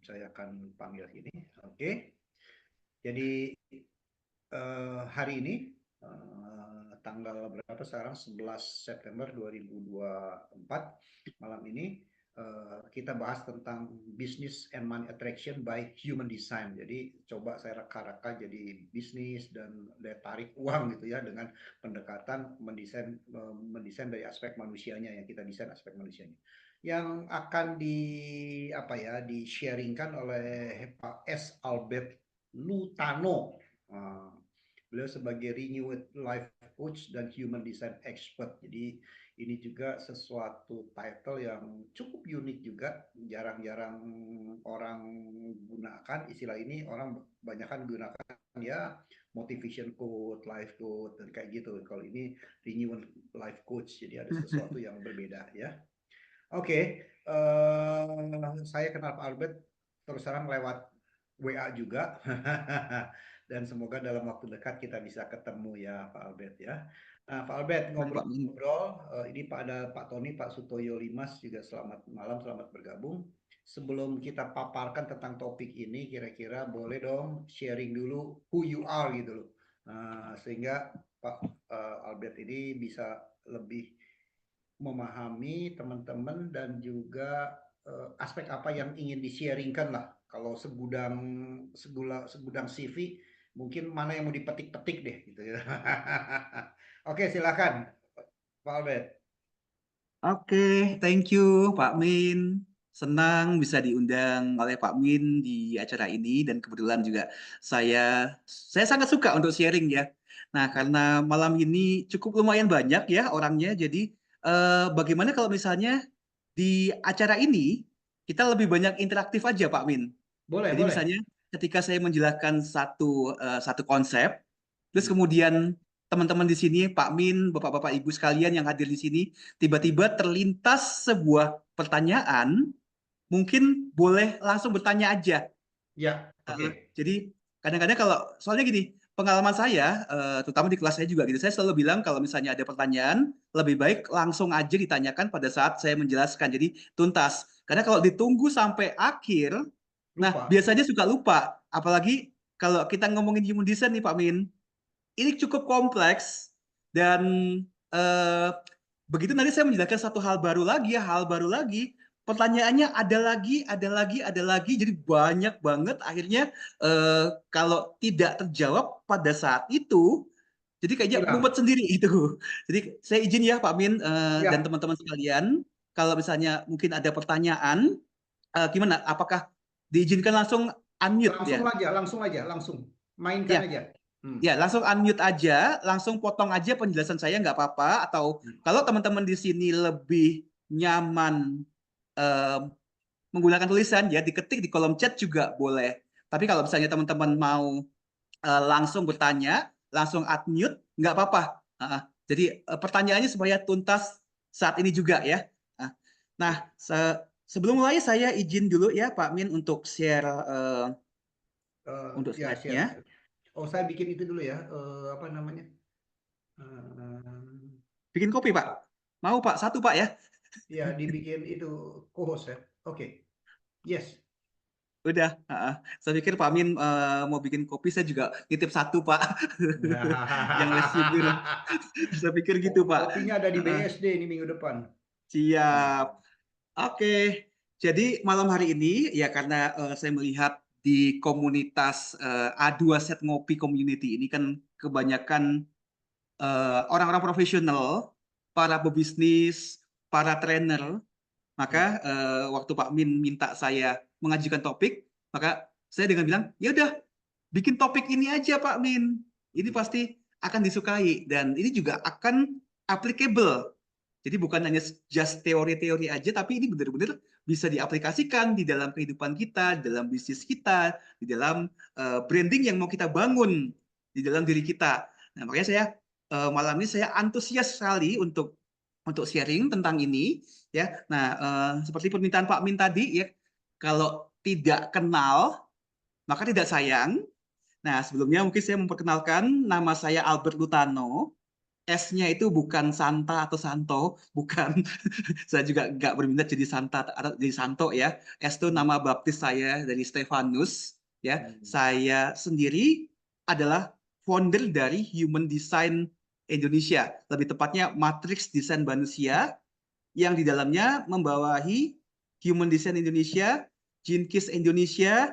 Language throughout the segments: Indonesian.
Saya akan panggil ini. Oke. Jadi hari ini tanggal berapa sekarang? 11 September 2024. Malam ini kita bahas tentang business and money attraction by human design. Jadi coba saya reka-reka jadi bisnis dan daya tarik uang gitu ya dengan pendekatan mendesain dari aspek manusianya, yang kita desain aspek manusianya. Yang akan di sharingkan oleh Pak S. Albert Lutano. Beliau sebagai Renewed Life Coach dan Human Design Expert. Jadi ini juga sesuatu title yang cukup unik juga, jarang-jarang orang gunakan istilah ini. Orang banyakkan gunakan ya motivation quote, life quote, dan kayak gitu. Kalau ini Renewed Life Coach, jadi ada sesuatu yang berbeda ya. Oke, saya kenal Pak Albert terus terang lewat WA juga. Dan semoga dalam waktu dekat kita bisa ketemu ya Pak Albert ya. Nah, Pak Albert, Baik, Pak Min. ngobrol-ngobrol, ini ada Pak Tony, Pak Sutoyo Limas juga selamat malam, selamat bergabung. Sebelum kita paparkan tentang topik ini, kira-kira boleh dong sharing dulu who you are gitu loh. Sehingga Pak Albert ini bisa lebih memahami teman-teman dan juga aspek apa yang ingin di-sharingkan lah. Kalau segudang CV, mungkin mana yang mau dipetik-petik deh gitu ya. Oke, silakan Pak Albert. Oke, thank you Pak Min. Senang bisa diundang oleh Pak Min di acara ini dan kebetulan juga saya sangat suka untuk sharing ya. Nah, karena malam ini cukup lumayan banyak ya orangnya, jadi bagaimana kalau misalnya di acara ini kita lebih banyak interaktif aja Pak Min. Boleh, Jadi boleh. misalnya ketika saya menjelaskan satu konsep, terus Hmm. kemudian teman-teman di sini, Pak Min, Bapak-bapak Ibu sekalian yang hadir di sini, tiba-tiba terlintas sebuah pertanyaan, mungkin boleh langsung bertanya aja. Ya, oke. Jadi kadang-kadang kalau soalnya gini, pengalaman saya, terutama di kelas saya juga gitu, saya selalu bilang kalau misalnya ada pertanyaan, lebih baik langsung aja ditanyakan pada saat saya menjelaskan. Jadi tuntas. Karena kalau ditunggu sampai akhir, nah Lupa. biasanya suka lupa. Apalagi kalau kita ngomongin human design nih Pak Min, ini cukup kompleks dan eh, begitu nanti saya menjelaskan satu hal baru lagi ya, hal baru lagi, pertanyaannya ada lagi, ada lagi, ada lagi, jadi banyak banget. Akhirnya kalau tidak terjawab pada saat itu, jadi kayaknya mumet Hilang. sendiri itu. Jadi saya izin ya Pak Min dan Ya, teman-teman sekalian, kalau misalnya mungkin ada pertanyaan, gimana? Apakah diizinkan langsung unmute ya? langsung aja, langsung. Mainkan Ya, aja. Hmm. ya, langsung unmute aja, langsung potong aja penjelasan saya nggak apa-apa. Atau kalau teman-teman di sini lebih nyaman eh, menggunakan tulisan, ya diketik di kolom chat juga boleh. Tapi kalau misalnya teman-teman mau langsung bertanya, langsung unmute, nggak apa-apa. Jadi pertanyaannya supaya tuntas saat ini juga ya. Nah, sebelum mulai saya izin dulu ya Pak Min untuk share untuk Ya, share. slide-nya. Oh, saya bikin itu dulu ya. Apa namanya? Eh, Bikin kopi Pak. Mau Pak? Satu Pak ya. ya, dibikin itu co-host ya. Oke. Yes. Udah, saya pikir Pak Min mau bikin kopi, saya juga nitip satu Pak, yang less sugar. Saya pikir gitu Pak. Kopinya ada di Heeh, BSD ini minggu depan. siap. Oke, jadi malam hari ini ya karena saya melihat di komunitas A2 Set Ngopi Community ini kan kebanyakan orang-orang profesional, para pebisnis, para trainer. Hmm. Maka waktu Pak Min minta saya mengajukan topik, maka saya dengan bilang, ya udah bikin topik ini aja Pak Min. Ini pasti akan disukai dan ini juga akan applicable. Jadi bukan hanya just teori-teori aja, tapi ini benar-benar bisa diaplikasikan di dalam kehidupan kita, di dalam bisnis kita, di dalam branding yang mau kita bangun di dalam diri kita. Nah, makanya saya malam ini saya antusias sekali untuk sharing tentang ini ya. Nah, seperti permintaan Pak Min tadi ya, kalau tidak kenal maka tidak sayang. Nah, sebelumnya mungkin saya memperkenalkan nama saya Albert Lutano. S-nya itu bukan Santa atau Santo, bukan. Saya juga nggak berminat jadi Santa atau jadi Santo ya. S itu nama baptis saya dari Stefanus. Ya, saya sendiri adalah founder dari Human Design Indonesia, lebih tepatnya Matrix Desain Manusia, yang di dalamnya membawahi Human Design Indonesia, Gene Keys Indonesia,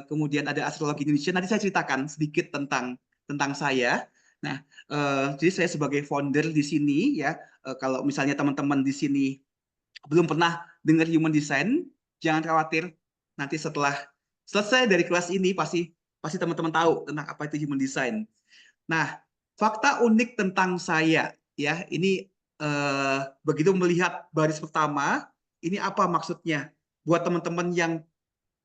kemudian ada Astrologi Indonesia. Nanti saya ceritakan sedikit tentang saya. Nah, jadi saya sebagai founder di sini ya, kalau misalnya teman-teman di sini belum pernah dengar Human Design, jangan khawatir. Nanti setelah selesai dari kelas ini pasti teman-teman tahu tentang apa itu Human Design. Nah, fakta unik tentang saya ya, ini begitu melihat baris pertama, ini apa maksudnya? Buat teman-teman yang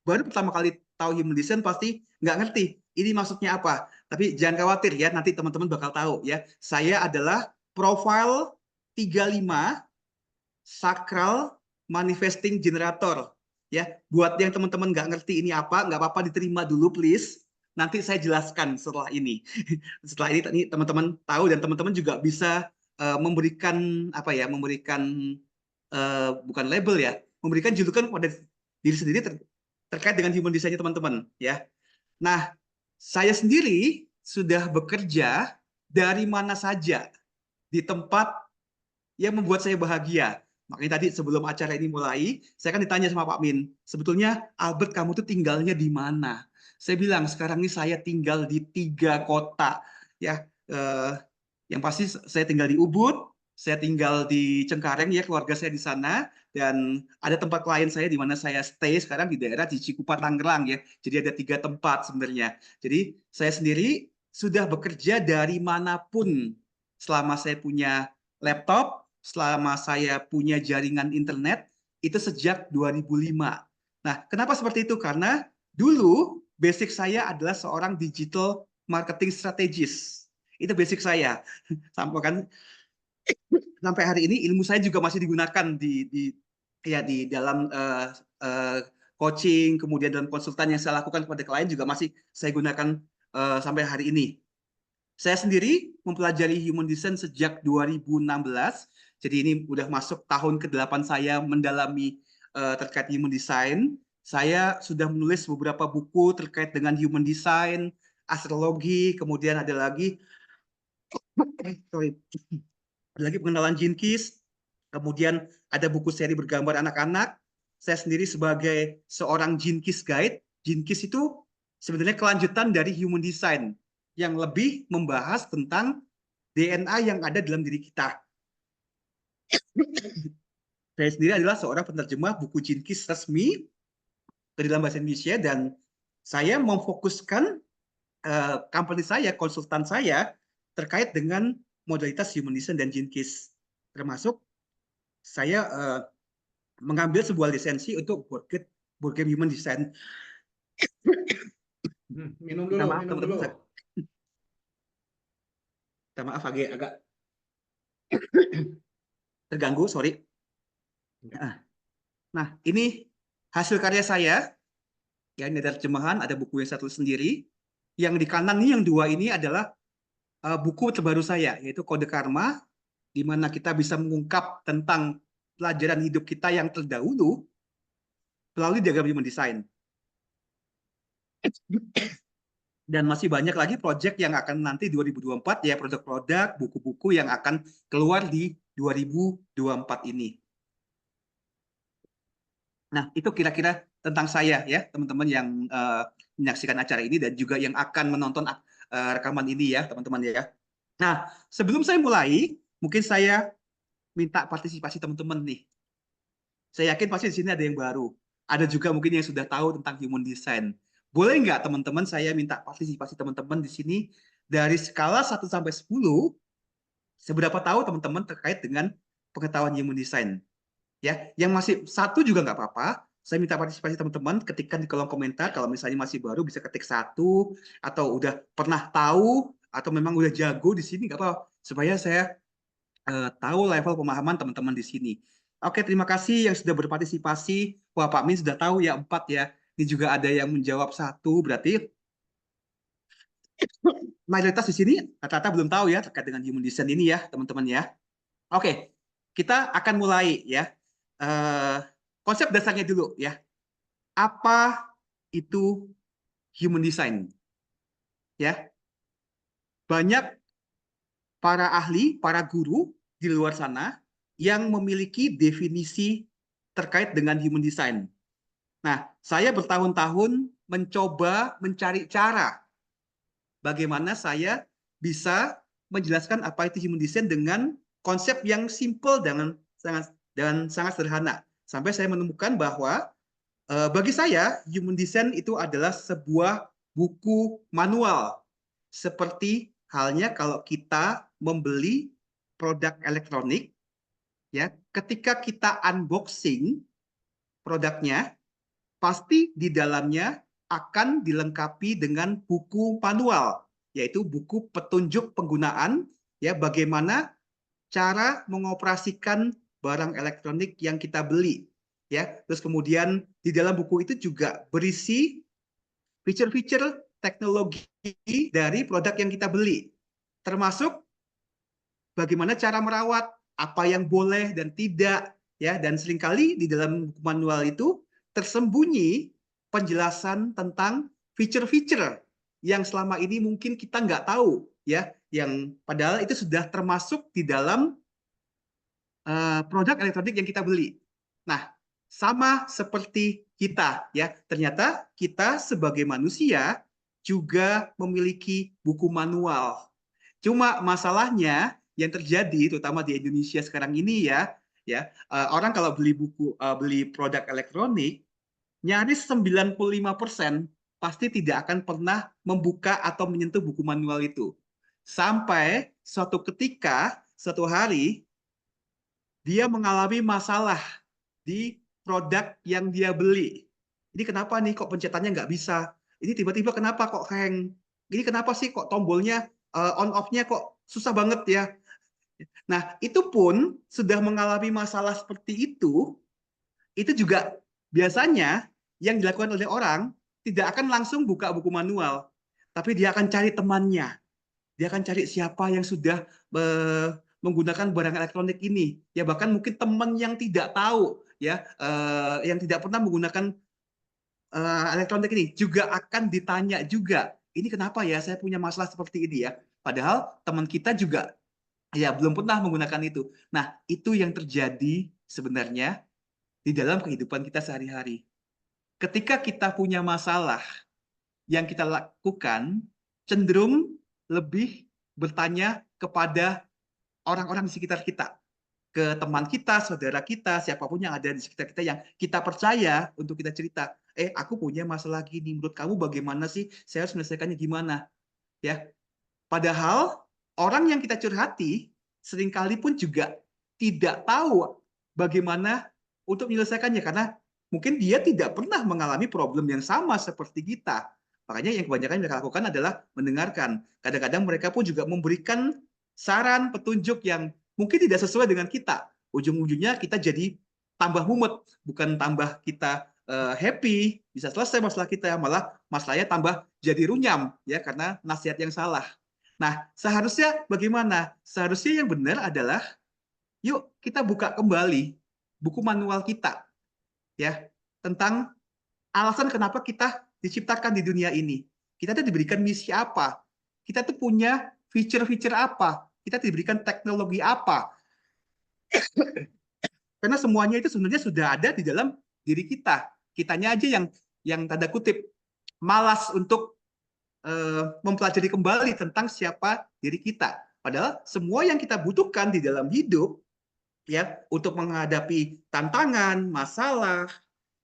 baru pertama kali tahu Human Design pasti nggak ngerti ini maksudnya apa. Tapi jangan khawatir ya, nanti teman-teman bakal tahu ya. Saya adalah profile 35 Sacral Manifesting Generator. Ya, buat yang teman-teman nggak ngerti ini apa, nggak apa-apa diterima dulu please. Nanti saya jelaskan setelah ini. Setelah ini teman-teman tahu dan teman-teman juga bisa memberikan apa ya, memberikan bukan label ya, memberikan julukan pada diri sendiri terkait dengan human design teman-teman ya. Nah, saya sendiri sudah bekerja dari mana saja di tempat yang membuat saya bahagia. Makanya tadi sebelum acara ini mulai, saya kan ditanya sama Pak Min, sebetulnya Albert kamu tuh tinggalnya di mana? Saya bilang sekarang ini saya tinggal di 3 kota, ya. Yang pasti saya tinggal di Ubud, saya tinggal di Cengkareng ya, keluarga saya di sana, dan ada tempat klien saya di mana saya stay sekarang di daerah di Cikupa Tangerang ya. Jadi ada 3 tempat sebenarnya. Jadi saya sendiri sudah bekerja dari manapun selama saya punya laptop, selama saya punya jaringan internet, itu sejak 2005. Nah, kenapa seperti itu? Karena dulu basic saya adalah seorang digital marketing strategist. Itu basic saya. Sampai hari ini ilmu saya juga masih digunakan di dalam coaching, kemudian dalam konsultan yang saya lakukan kepada klien juga masih saya gunakan sampai hari ini. Saya sendiri mempelajari Human Design sejak 2016. Jadi ini udah masuk tahun ke-8 saya mendalami terkait Human Design. Saya sudah menulis beberapa buku terkait dengan Human Design, astrologi, kemudian ada lagi pengenalan Gene Keys, kemudian ada buku seri bergambar anak-anak. Saya sendiri sebagai seorang Gene Keys Guide. Gene Keys itu sebenarnya kelanjutan dari Human Design yang lebih membahas tentang DNA yang ada dalam diri kita. Saya sendiri adalah seorang penerjemah buku Gene Keys resmi ke dalam bahasa Indonesia, dan saya memfokuskan company saya, konsultan saya, terkait dengan modalitas Human Design dan Gene Keys. Termasuk saya mengambil sebuah lisensi untuk board game Human Design. Minum dulu, Maaf, minum dulu. Maaf agak terganggu, sorry. Nah, ini hasil karya saya. Ya, ini ada terjemahan, ada buku yang satu sendiri. Yang di kanan ini, yang 2 ini adalah buku terbaru saya, yaitu Kode Karma, di mana kita bisa mengungkap tentang pelajaran hidup kita yang terdahulu melalui diagram Human Design. Dan masih banyak lagi proyek yang akan nanti 2024 ya, produk-produk, buku-buku yang akan keluar di 2024 ini. Nah, itu kira-kira tentang saya ya, teman-teman yang menyaksikan acara ini dan juga yang akan menonton rekaman ini ya, teman-teman ya. Nah, sebelum saya mulai, mungkin saya minta partisipasi teman-teman nih. Saya yakin pasti di sini ada yang baru. Ada juga mungkin yang sudah tahu tentang Human Design. Boleh nggak teman-teman saya minta partisipasi teman-teman di sini dari skala 1 sampai 10, seberapa tahu teman-teman terkait dengan pengetahuan Human Design? Ya, yang masih 1 juga nggak apa-apa. Saya minta partisipasi teman-teman ketikkan di kolom komentar. Kalau misalnya masih baru bisa ketik 1, atau udah pernah tahu, atau memang udah jago di sini nggak apa-apa. Supaya saya tahu level pemahaman teman-teman di sini. Oke, terima kasih yang sudah berpartisipasi. Wah, Pak Min sudah tahu ya 4 ya. Ini juga ada yang menjawab 1, berarti mayoritas di sini rata-rata belum tahu ya terkait dengan human design ini ya, teman-teman ya. Oke, kita akan mulai ya. Konsep dasarnya dulu ya. Apa itu human design? Ya, banyak para ahli, para guru di luar sana yang memiliki definisi terkait dengan human design. Nah, saya bertahun-tahun mencoba mencari cara bagaimana saya bisa menjelaskan apa itu human design dengan konsep yang simple dan sangat sederhana. Sampai saya menemukan bahwa bagi saya human design itu adalah sebuah buku manual. Seperti halnya kalau kita membeli produk elektronik, ya, ketika kita unboxing produknya, pasti di dalamnya akan dilengkapi dengan buku manual, yaitu buku petunjuk penggunaan, ya, bagaimana cara mengoperasikan barang elektronik yang kita beli, ya. Terus kemudian di dalam buku itu juga berisi fitur-fitur teknologi dari produk yang kita beli, termasuk bagaimana cara merawat, apa yang boleh dan tidak, ya. Dan seringkali di dalam buku manual itu tersembunyi penjelasan tentang fitur-fitur yang selama ini mungkin kita nggak tahu, ya, yang padahal itu sudah termasuk di dalam produk elektronik yang kita beli. Nah, sama seperti kita, ya, ternyata kita sebagai manusia juga memiliki buku manual. Cuma masalahnya yang terjadi, terutama di Indonesia sekarang ini orang kalau beli produk elektronik, nyaris 95% pasti tidak akan pernah membuka atau menyentuh buku manual itu. Sampai suatu ketika, suatu hari, dia mengalami masalah di produk yang dia beli. Ini kenapa nih kok pencetannya nggak bisa? Ini tiba-tiba kenapa kok hang? Ini kenapa sih kok tombolnya on off-nya kok susah banget ya? Nah, itu pun sudah mengalami masalah seperti itu juga biasanya yang dilakukan oleh orang tidak akan langsung buka buku manual, tapi dia akan cari temannya. Dia akan cari siapa yang sudah menggunakan barang elektronik ini. Ya bahkan mungkin teman yang tidak tahu yang tidak pernah menggunakan elektronik ini juga akan ditanya juga. Ini kenapa ya saya punya masalah seperti ini ya? Padahal teman kita juga ya belum pernah menggunakan itu. Nah, itu yang terjadi sebenarnya di dalam kehidupan kita sehari-hari. Ketika kita punya masalah, yang kita lakukan cenderung lebih bertanya kepada orang-orang di sekitar kita, ke teman kita, saudara kita, siapapun yang ada di sekitar kita yang kita percaya untuk kita cerita. Aku punya masalah gini, menurut kamu bagaimana sih? Saya harus menyelesaikannya gimana? Ya, padahal orang yang kita curhati seringkali pun juga tidak tahu bagaimana untuk menyelesaikannya karena mungkin dia tidak pernah mengalami problem yang sama seperti kita. Makanya yang kebanyakan mereka lakukan adalah mendengarkan. Kadang-kadang mereka pun juga memberikan saran, petunjuk yang mungkin tidak sesuai dengan kita. Ujung-ujungnya kita jadi tambah mumet, bukan tambah kita happy, bisa selesai masalah kita, malah masalahnya tambah jadi runyam ya karena nasihat yang salah. Nah, seharusnya bagaimana? Seharusnya yang benar adalah yuk kita buka kembali buku manual kita ya tentang alasan kenapa kita diciptakan di dunia ini. Kita tuh diberikan misi apa? Kita tuh punya feature-feature apa? Kita diberikan teknologi apa? Karena semuanya itu sebenarnya sudah ada di dalam diri kita. Kitanya aja yang tanda kutip malas untuk mempelajari kembali tentang siapa diri kita. Padahal semua yang kita butuhkan di dalam hidup ya untuk menghadapi tantangan, masalah,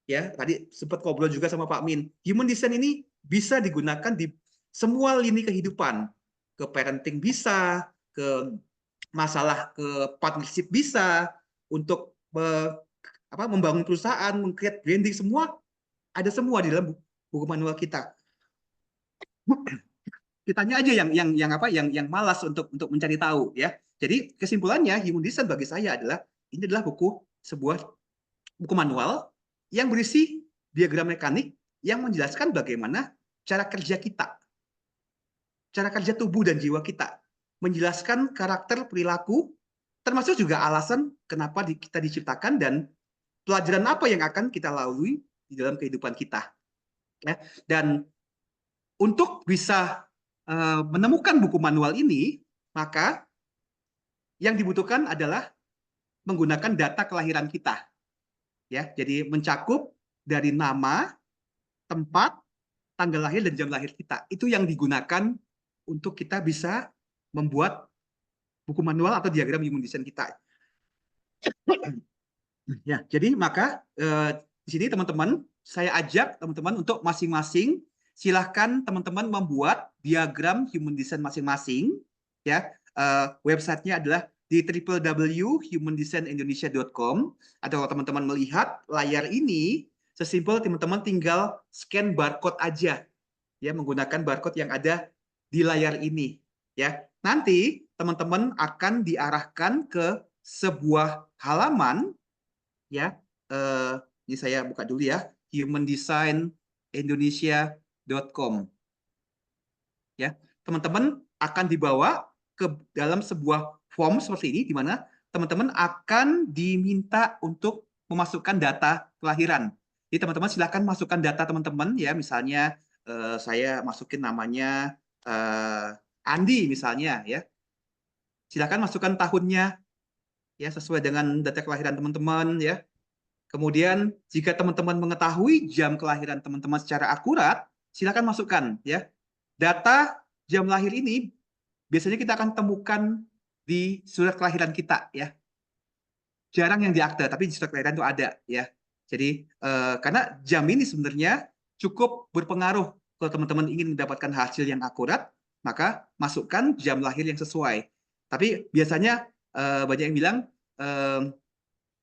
ya tadi sempat ngobrol juga sama Pak Min. Human design ini bisa digunakan di semua lini kehidupan. Ke parenting bisa, ke masalah ke partnership bisa, untuk membangun perusahaan, meng-create branding semua ada semua di dalam buku manual kita. Kitanya aja yang malas untuk mencari tahu ya. Jadi kesimpulannya human design bagi saya adalah ini adalah sebuah buku manual yang berisi diagram mekanik yang menjelaskan bagaimana cara kerja kita. cara kerja tubuh dan jiwa kita, menjelaskan karakter, perilaku, termasuk juga alasan kenapa kita diciptakan dan pelajaran apa yang akan kita lalui di dalam kehidupan kita. Ya. Dan untuk bisa menemukan buku manual ini, maka yang dibutuhkan adalah menggunakan data kelahiran kita. Ya, jadi mencakup dari nama, tempat, tanggal lahir dan jam lahir kita. Itu yang digunakan untuk kita bisa membuat buku manual atau diagram human design kita. Ya, jadi maka di sini teman-teman, saya ajak teman-teman untuk masing-masing silahkan teman-teman membuat diagram human design masing-masing. Ya, websitenya adalah di www.humandesignindonesia.com. Atau teman-teman melihat layar ini, sesimpel teman-teman tinggal scan barcode aja, ya, menggunakan barcode yang ada di layar ini. Ya, nanti teman-teman akan diarahkan ke sebuah halaman. Ya, ini saya buka dulu ya, humandesignindonesia.com. Ya, teman-teman akan dibawa ke dalam sebuah form seperti ini, di mana teman-teman akan diminta untuk memasukkan data kelahiran. Jadi teman-teman silakan masukkan data teman-teman ya, misalnya saya masukin namanya Andi misalnya ya. Silakan masukkan tahunnya ya sesuai dengan data kelahiran teman-teman ya. Kemudian jika teman-teman mengetahui jam kelahiran teman-teman secara akurat, silakan masukkan ya. Data jam lahir ini biasanya kita akan temukan di surat kelahiran kita ya. Jarang yang di akte, tapi di surat kelahiran itu ada ya. Jadi karena jam ini sebenarnya cukup berpengaruh kalau teman-teman ingin mendapatkan hasil yang akurat, maka masukkan jam lahir yang sesuai. Tapi biasanya banyak yang bilang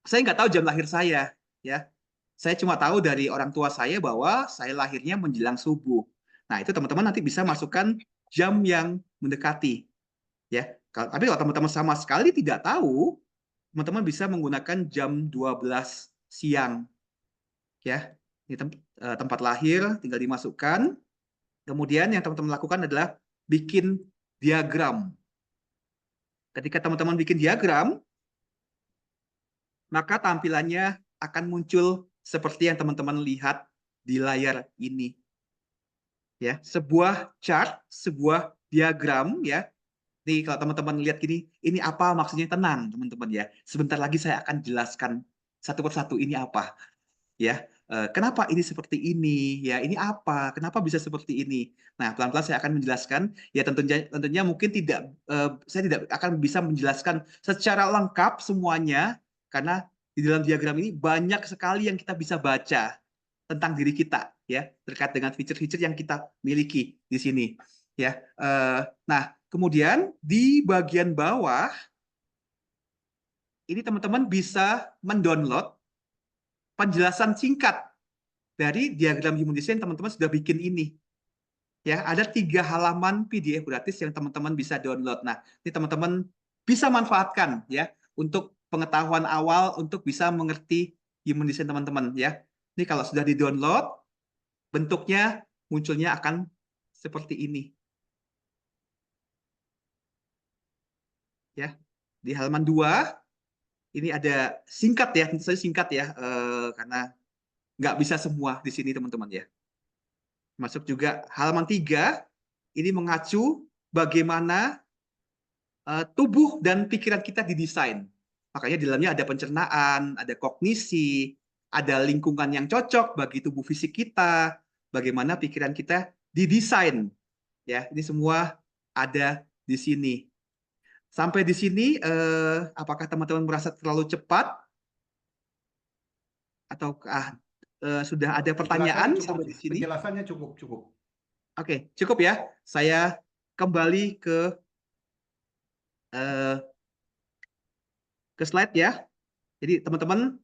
saya nggak tahu jam lahir saya, ya. Saya cuma tahu dari orang tua saya bahwa saya lahirnya menjelang subuh. Nah, itu teman-teman nanti bisa masukkan jam yang mendekati, ya. Tapi kalau teman-teman sama sekali tidak tahu, teman-teman bisa menggunakan jam 12 siang, ya. Ini tempat lahir, tinggal dimasukkan. Kemudian yang teman-teman lakukan adalah bikin diagram. Ketika teman-teman bikin diagram, maka tampilannya akan muncul seperti yang teman-teman lihat di layar ini. Ya, sebuah chart, sebuah diagram ya. Nih kalau teman-teman lihat gini, ini apa maksudnya, tenang teman-teman ya. Sebentar lagi saya akan jelaskan satu persatu ini apa. Ya, kenapa ini seperti ini? Ya, ini apa? Kenapa bisa seperti ini? Nah, pelan-pelan saya akan menjelaskan. Ya, tentunya mungkin saya tidak akan bisa menjelaskan secara lengkap semuanya karena di dalam diagram ini banyak sekali yang kita bisa baca tentang diri kita, ya, terkait dengan fitur-fitur yang kita miliki di sini. Ya, nah kemudian di bagian bawah ini teman-teman bisa mendownload penjelasan singkat dari diagram human design teman-teman sudah bikin ini. Ya, ada 3 halaman PDF gratis yang teman-teman bisa download. Nah, ini teman-teman bisa manfaatkan ya untuk pengetahuan awal untuk bisa mengerti human design teman-teman ya. Ini kalau sudah di-download, bentuknya munculnya akan seperti ini. Ya. Di halaman 2 ini ada singkat ya, tentu saja singkat ya karena nggak bisa semua di sini teman-teman ya. Masuk juga halaman 3, ini mengacu bagaimana tubuh dan pikiran kita didesain. Makanya di dalamnya ada pencernaan, ada kognisi, ada lingkungan yang cocok bagi tubuh fisik kita, bagaimana pikiran kita didesain. Ya, ini semua ada di sini. Sampai di sini, apakah teman-teman merasa terlalu cepat? Ataukah sudah ada pertanyaan cukup, sampai di sini? penjelasannya cukup. Oke, cukup ya. Saya kembali ke slide ya. Jadi teman-teman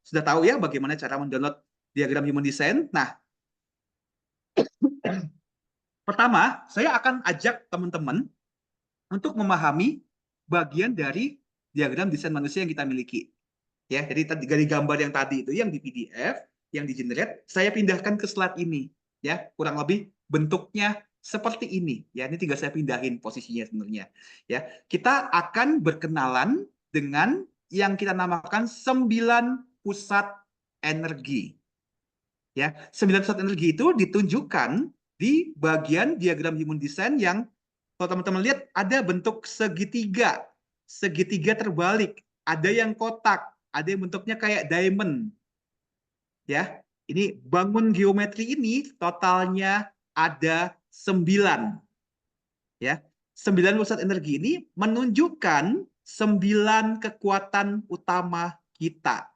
sudah tahu ya bagaimana cara mendownload diagram human design. Nah, pertama saya akan ajak teman-teman untuk memahami bagian dari diagram desain manusia yang kita miliki. Ya, jadi dari gambar yang tadi itu yang di PDF, yang di generate, saya pindahkan ke slide ini. Ya, kurang lebih bentuknya seperti ini. Ya, ini tinggal saya pindahin posisinya sebenarnya. Ya, kita akan berkenalan dengan yang kita namakan 9 pusat energi. Ya, 9 pusat energi itu ditunjukkan di bagian diagram human design yang kalau teman-teman lihat ada bentuk segitiga, segitiga terbalik, ada yang kotak, ada yang bentuknya kayak diamond. Ya, ini bangun geometri ini totalnya ada 9. Ya, 9 pusat energi ini menunjukkan 9 kekuatan utama kita.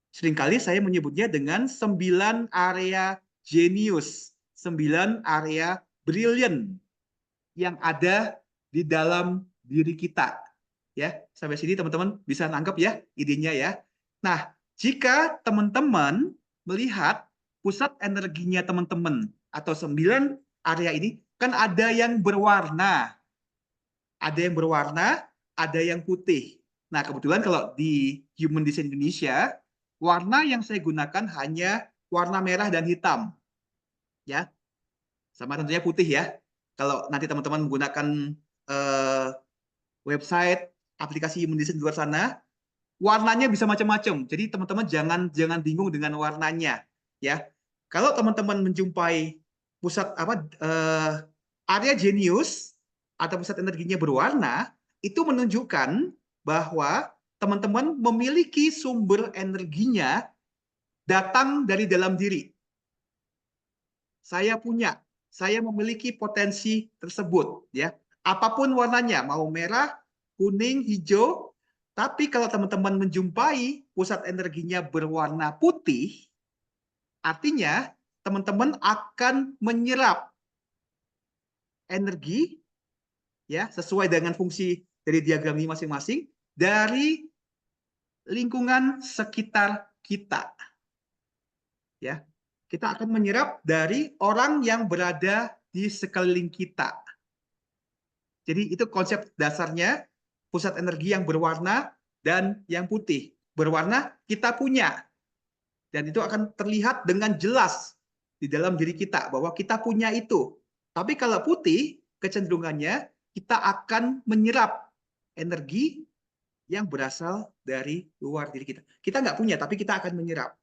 Seringkali saya menyebutnya dengan 9 area genius, 9 area brilliant yang ada di dalam diri kita. Ya, sampai sini teman-teman bisa nangkep ya idenya ya. Nah, jika teman-teman melihat pusat energinya teman-teman atau 9 area ini kan ada yang berwarna. Ada yang berwarna, ada yang putih. Nah, kebetulan kalau di Human Design Indonesia, warna yang saya gunakan hanya warna merah dan hitam. Ya, sama tentunya putih ya. Kalau nanti teman-teman menggunakan website, aplikasi Human Design di luar sana, warnanya bisa macam-macam. Jadi teman-teman jangan bingung dengan warnanya. Ya, kalau teman-teman menjumpai pusat area genius atau pusat energinya berwarna, itu menunjukkan bahwa teman-teman memiliki sumber energinya datang dari dalam diri. Saya memiliki potensi tersebut, ya. Apapun warnanya, mau merah, kuning, hijau, tapi kalau teman-teman menjumpai pusat energinya berwarna putih, artinya teman-teman akan menyerap energi ya sesuai dengan fungsi dari diagram ini masing-masing dari lingkungan sekitar kita. Ya. Kita akan menyerap dari orang yang berada di sekeliling kita. Jadi itu konsep dasarnya pusat energi yang berwarna dan yang putih. Berwarna kita punya. Dan itu akan terlihat dengan jelas di dalam diri kita bahwa kita punya itu. Tapi kalau putih, kecenderungannya kita akan menyerap energi yang berasal dari luar diri kita. Kita nggak punya, tapi kita akan menyerap.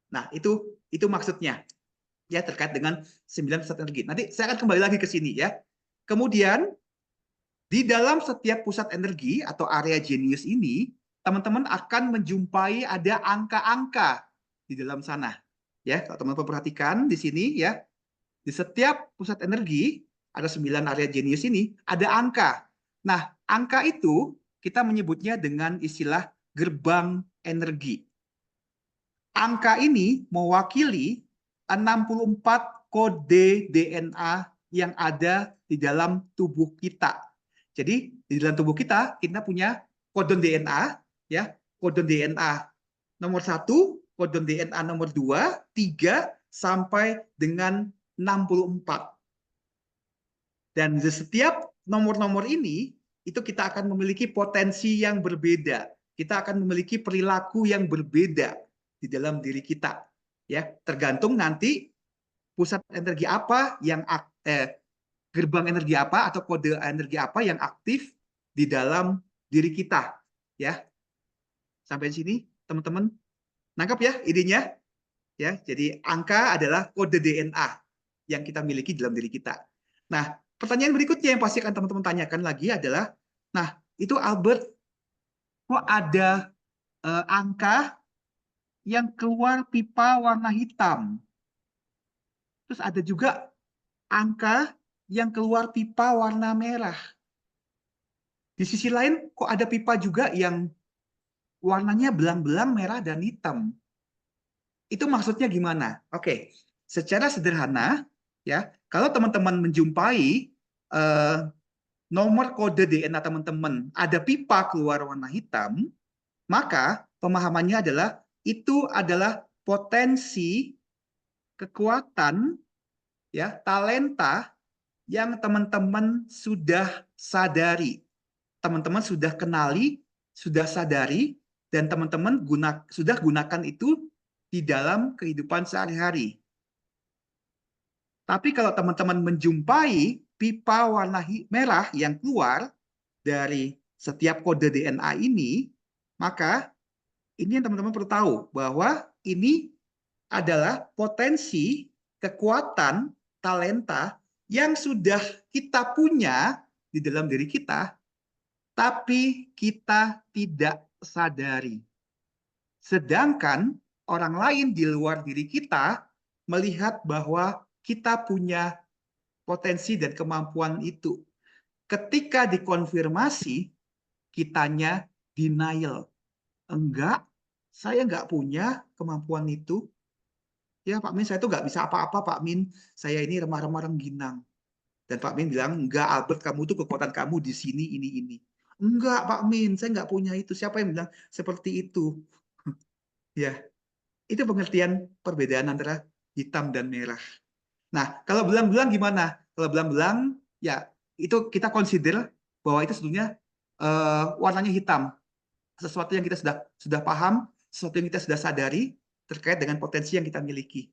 Nah, itu maksudnya ya terkait dengan 9 pusat energi. Nanti saya akan kembali lagi ke sini ya. Kemudian di dalam setiap pusat energi atau area genius ini, teman-teman akan menjumpai ada angka-angka di dalam sana. Ya, kalau teman-teman perhatikan di sini ya, di setiap pusat energi ada 9 area genius ini ada angka. Nah, angka itu kita menyebutnya dengan istilah gerbang energi. Angka ini mewakili 64 kode DNA yang ada di dalam tubuh kita. Jadi di dalam tubuh kita punya kode DNA, ya, kode DNA nomor 1, kode DNA nomor 2, 3 sampai dengan 64. Dan di setiap nomor-nomor ini itu kita akan memiliki potensi yang berbeda. Kita akan memiliki perilaku yang berbeda di dalam diri kita. Ya, tergantung nanti pusat energi apa yang gerbang energi apa atau kode energi apa yang aktif di dalam diri kita. Ya, sampai sini teman-teman nangkap ya idenya? Ya, jadi angka adalah kode DNA yang kita miliki dalam diri kita. Nah, pertanyaan berikutnya yang pasti akan teman-teman tanyakan lagi adalah, nah itu Albert, kok ada angka yang keluar pipa warna hitam? Terus ada juga angka yang keluar pipa warna merah. Di sisi lain, kok ada pipa juga yang warnanya belang-belang merah dan hitam? Itu maksudnya gimana? Oke, secara sederhana, ya, kalau teman-teman menjumpai nomor kode DNA teman-teman ada pipa keluar warna hitam, maka pemahamannya adalah itu adalah potensi kekuatan, ya, talenta yang teman-teman sudah sadari, teman-teman sudah kenali, sudah sadari, dan teman-teman sudah gunakan itu di dalam kehidupan sehari-hari. Tapi kalau teman-teman menjumpai pipa warna merah yang keluar dari setiap kode DNA ini, maka ini yang teman-teman perlu tahu bahwa ini adalah potensi, kekuatan, talenta yang sudah kita punya di dalam diri kita, tapi kita tidak sadari. Sedangkan orang lain di luar diri kita melihat bahwa kita punya potensi dan kemampuan itu. Ketika dikonfirmasi, kitanya denial. Enggak, saya nggak punya kemampuan itu. Ya Pak Min, saya tuh nggak bisa apa-apa Pak Min. Saya ini remah-remah rengginang. Dan Pak Min bilang, enggak Albert, kamu tuh kekuatan kamu di sini, ini. Enggak Pak Min, saya nggak punya itu. Siapa yang bilang seperti itu? Ya, itu pengertian perbedaan antara hitam dan merah. Nah, kalau belang-belang gimana? Kalau belang-belang, ya itu kita consider bahwa itu sebetulnya warnanya hitam. Sesuatu yang kita sudah paham, sesuatu yang kita sudah sadari terkait dengan potensi yang kita miliki.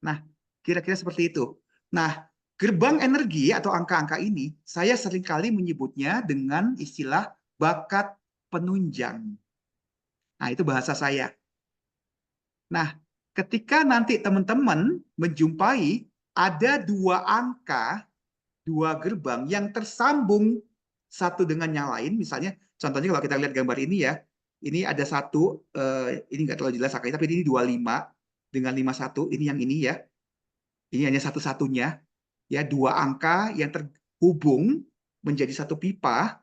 Nah, kira-kira seperti itu. Nah, gerbang energi atau angka-angka ini, saya seringkali menyebutnya dengan istilah bakat penunjang. Nah, itu bahasa saya. Nah, ketika nanti teman-teman menjumpai ada dua angka, dua gerbang yang tersambung satu dengan yang lain, misalnya contohnya kalau kita lihat gambar ini ya, ini ada satu, ini nggak terlalu jelas angkanya, tapi ini 25 dengan 51, ini yang ini ya, ini hanya satu-satunya, ya dua angka yang terhubung menjadi satu pipa,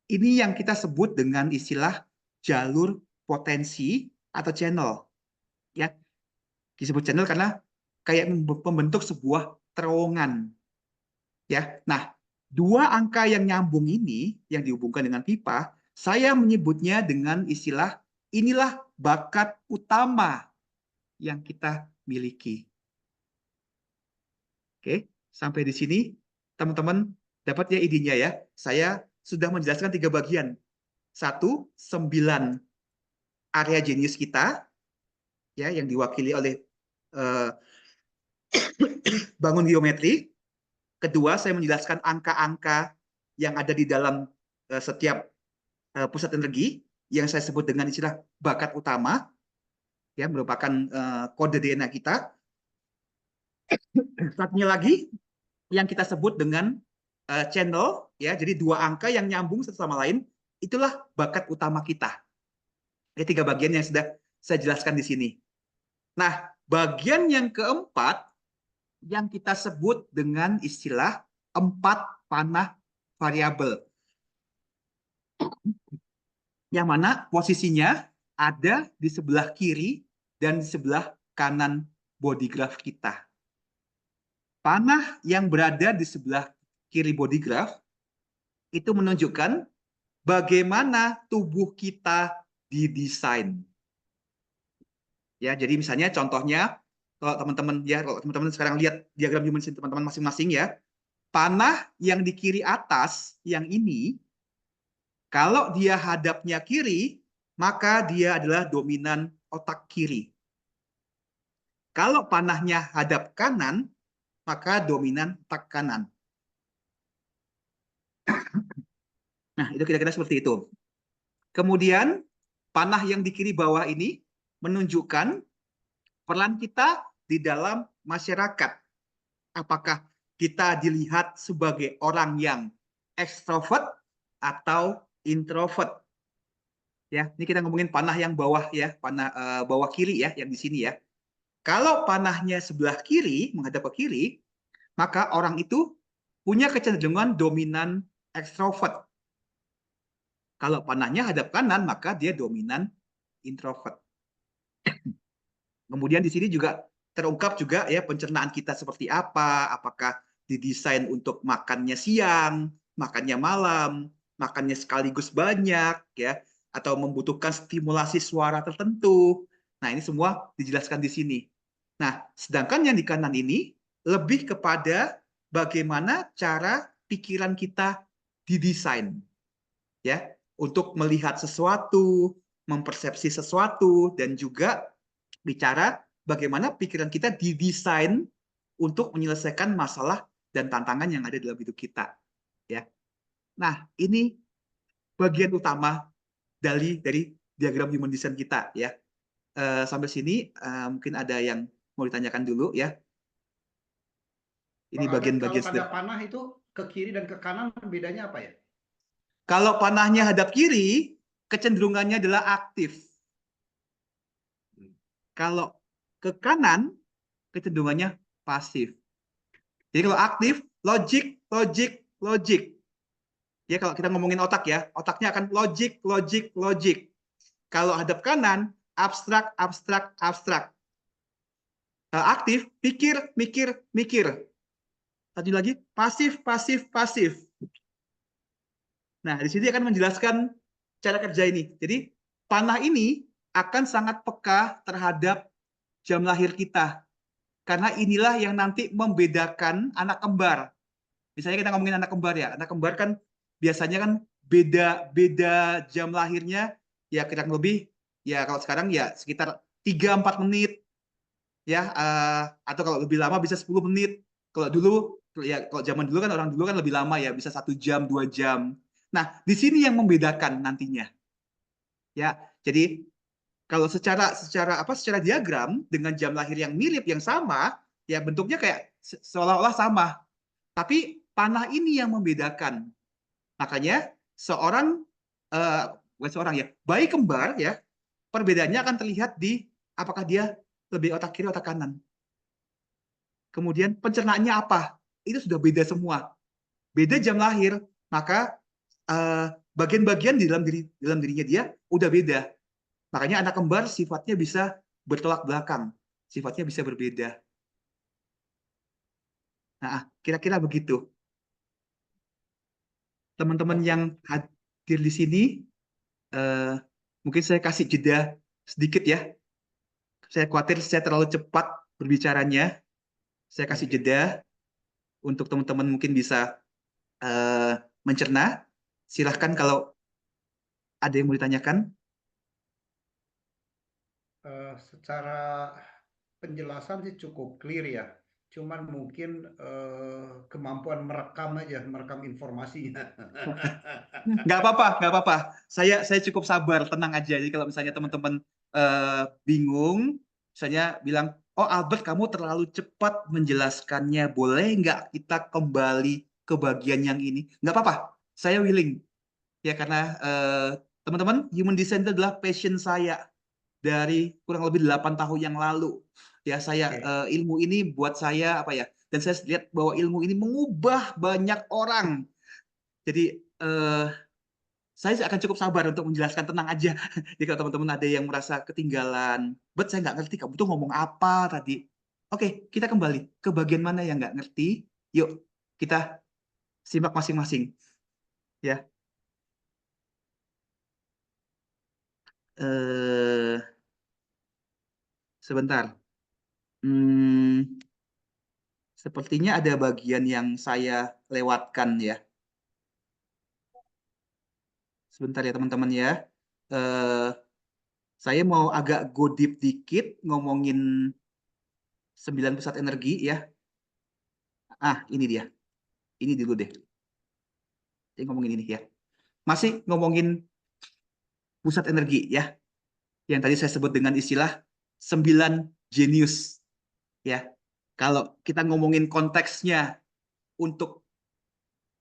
ini yang kita sebut dengan istilah jalur potensi atau channel. Ya, disebut channel karena kayak membentuk sebuah terowongan. Ya, nah dua angka yang nyambung ini yang dihubungkan dengan pipa, saya menyebutnya dengan istilah inilah bakat utama yang kita miliki. Oke, sampai di sini teman-teman dapat ya idenya ya. Saya sudah menjelaskan 3 bagian. 1, 9 area jenius kita ya yang diwakili oleh bangun geometri. Kedua, saya menjelaskan angka-angka yang ada di dalam setiap pusat energi yang saya sebut dengan istilah bakat utama, ya merupakan kode DNA kita. Satunya lagi yang kita sebut dengan channel, ya jadi dua angka yang nyambung satu sama lain, itulah bakat utama kita. Ini 3 bagian yang sudah saya jelaskan di sini. Nah, bagian yang keempat yang kita sebut dengan istilah 4 panah variabel. Yang mana posisinya ada di sebelah kiri dan di sebelah kanan body graph kita. Panah yang berada di sebelah kiri body graph itu menunjukkan bagaimana tubuh kita didesain. Ya, jadi misalnya contohnya kalau teman-teman sekarang lihat diagram human design teman-teman masing-masing ya. Panah yang di kiri atas yang ini kalau dia hadapnya kiri, maka dia adalah dominan otak kiri. Kalau panahnya hadap kanan, maka dominan otak kanan. Nah, itu kira-kira seperti itu. Kemudian, panah yang di kiri bawah ini menunjukkan peran kita di dalam masyarakat. Apakah kita dilihat sebagai orang yang ekstrovert atau introvert? Ya, ini kita ngomongin panah yang bawah ya, panah bawah kiri ya, yang di sini ya. Kalau panahnya sebelah kiri, menghadap ke kiri, maka orang itu punya kecenderungan dominan ekstrovert. Kalau panahnya hadap kanan, maka dia dominan introvert. Kemudian di sini juga terungkap juga ya pencernaan kita seperti apa, apakah didesain untuk makannya siang, makannya malam, makannya sekaligus banyak ya, atau membutuhkan stimulasi suara tertentu. Nah, ini semua dijelaskan di sini. Nah, sedangkan yang di kanan ini lebih kepada bagaimana cara pikiran kita didesain ya, untuk melihat sesuatu, mempersepsi sesuatu dan juga bicara bagaimana pikiran kita didesain untuk menyelesaikan masalah dan tantangan yang ada dalam hidup kita. Ya. Nah, ini bagian utama dari diagram human design kita ya. Sampai sini mungkin ada yang mau ditanyakan dulu ya. Ini Bang Albert, kalau bagian-bagian tanda sederhana. panah itu ke kiri dan ke kanan bedanya apa ya? Kalau panahnya hadap kiri, kecenderungannya adalah aktif. Kalau ke kanan, kecenderungannya pasif. Jadi kalau aktif, logik, logik, logik. Ya kalau kita ngomongin otak ya, otaknya akan logik, logik, logik. Kalau hadap kanan, abstrak, abstrak, abstrak. Aktif, pikir, mikir, mikir. Tadi lagi, pasif, pasif, pasif. Nah, di sini akan menjelaskan cara kerja ini. Jadi, panah ini akan sangat peka terhadap jam lahir kita. Karena inilah yang nanti membedakan anak kembar. Misalnya kita ngomongin anak kembar ya. Anak kembar kan biasanya kan beda jam lahirnya ya kurang lebih ya kalau sekarang ya sekitar 3-4 menit ya atau kalau lebih lama bisa 10 menit. Kalau dulu ya kalau zaman dulu kan orang dulu kan lebih lama ya bisa 1 jam 2 jam. Nah di sini yang membedakan nantinya ya. Jadi kalau secara diagram dengan jam lahir yang mirip yang sama ya bentuknya kayak seolah-olah sama. Tapi panah ini yang membedakan. Makanya seorang bukan seorang ya bayi kembar ya perbedaannya akan terlihat di apakah dia lebih otak kiri otak kanan. Kemudian pencernaannya apa? Itu sudah beda semua. Beda jam lahir, maka bagian-bagian di dalam dirinya dia udah beda. Makanya anak kembar sifatnya bisa bertolak belakang, sifatnya bisa berbeda. Nah, kira-kira begitu. Teman-teman yang Oke. hadir di sini, mungkin saya kasih jeda sedikit ya. Saya khawatir saya terlalu cepat berbicaranya. Saya kasih Oke. jeda untuk teman-teman mungkin bisa mencerna. Silahkan kalau ada yang mau ditanyakan. Secara penjelasan sih cukup clear ya. Cuman mungkin kemampuan merekam informasinya. Nggak apa-apa. Saya cukup sabar, tenang aja. Jadi kalau misalnya teman-teman bingung, misalnya bilang, oh Albert kamu terlalu cepat menjelaskannya, boleh nggak kita kembali ke bagian yang ini? Nggak apa-apa, saya willing. Ya karena teman-teman, human design itu adalah passion saya dari kurang lebih 8 tahun yang lalu. Ya saya Oke. ilmu ini buat saya apa ya? Dan saya lihat bahwa ilmu ini mengubah banyak orang. Jadi saya akan cukup sabar untuk menjelaskan, tenang aja. Jadi kalau teman-teman ada yang merasa ketinggalan, bet saya nggak ngerti kamu tuh ngomong apa tadi. Oke, kita kembali ke bagian mana yang nggak ngerti. Yuk, kita simak masing-masing. Ya, eh sebentar. Hmm, sepertinya ada bagian yang saya lewatkan ya. Sebentar ya teman-teman ya. Eh, saya mau agak go deep dikit ngomongin 9 pusat energi ya. Ah, ini dia. Ini dulu deh. Saya ngomongin ini ya. Masih ngomongin pusat energi ya. Yang tadi saya sebut dengan istilah 9 jenius ya. Kalau kita ngomongin konteksnya untuk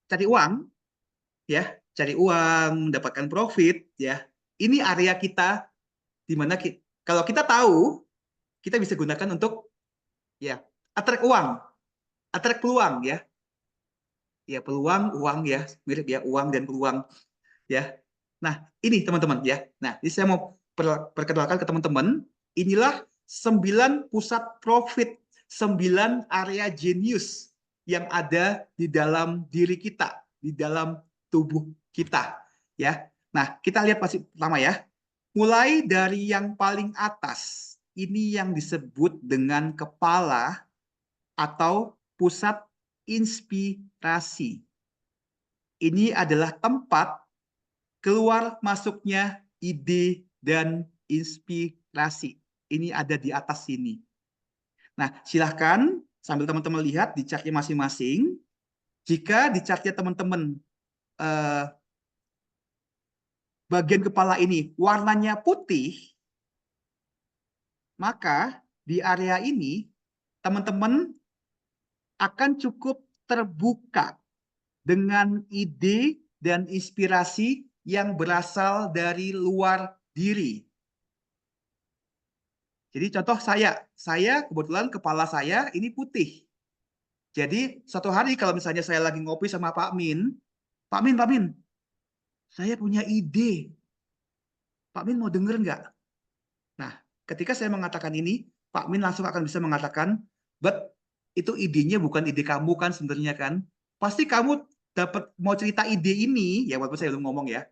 cari uang ya, cari uang, mendapatkan profit ya. Ini area kita di mana kalau kita tahu kita bisa gunakan untuk ya attract uang, attract peluang ya. Ya peluang, uang ya, mirip ya uang dan peluang ya. Nah, ini teman-teman ya. Nah, ini saya mau perkenalkan ke teman-teman. Inilah 9 pusat profit, 9 area genius yang ada di dalam diri kita, di dalam tubuh kita ya. Nah, kita lihat pasti pertama ya. Mulai dari yang paling atas, ini yang disebut dengan kepala atau pusat inspirasi. Ini adalah tempat keluar masuknya ide dan inspirasi. Ini ada di atas sini. Nah, silahkan sambil teman-teman lihat di chartnya masing-masing, jika di chartnya teman-teman bagian kepala ini warnanya putih, maka di area ini teman-teman akan cukup terbuka dengan ide dan inspirasi yang berasal dari luar diri. Jadi contoh saya kebetulan kepala saya ini putih. Jadi suatu hari kalau misalnya saya lagi ngopi sama Pak Min, Pak Min, saya punya ide. Pak Min mau denger nggak? Nah, ketika saya mengatakan ini, Pak Min langsung akan bisa mengatakan, but itu idenya bukan ide kamu kan sebenarnya kan? Pasti kamu dapat mau cerita ide ini, ya walaupun saya belum ngomong ya,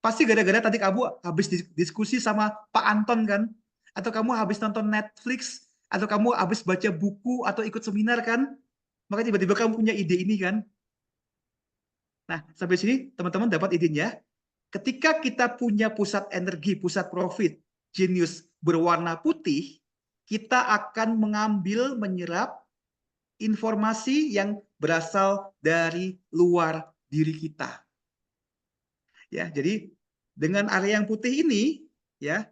pasti gara-gara tadi kamu habis diskusi sama Pak Anton kan? Atau kamu habis nonton Netflix, atau kamu habis baca buku, atau ikut seminar kan? Maka tiba-tiba kamu punya ide ini kan? Nah, sampai sini teman-teman dapat idenya. Ketika kita punya pusat energi, pusat profit, genius berwarna putih, kita akan mengambil, menyerap informasi yang berasal dari luar diri kita. Ya, jadi dengan area yang putih ini, ya,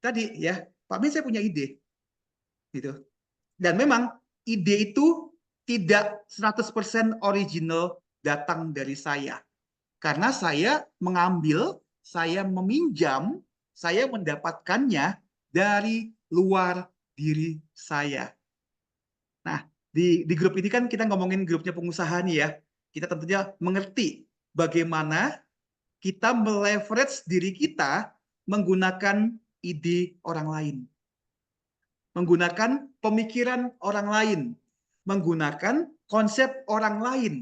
tadi ya, Pak Min saya punya ide, gitu. Dan memang ide itu tidak 100% original datang dari saya. Karena saya mengambil, saya meminjam, saya mendapatkannya dari luar diri saya. Nah, di grup ini kan kita ngomongin grupnya pengusaha nih ya. Kita tentunya mengerti bagaimana kita meleverage diri kita menggunakan ide orang lain. Menggunakan pemikiran orang lain. Menggunakan konsep orang lain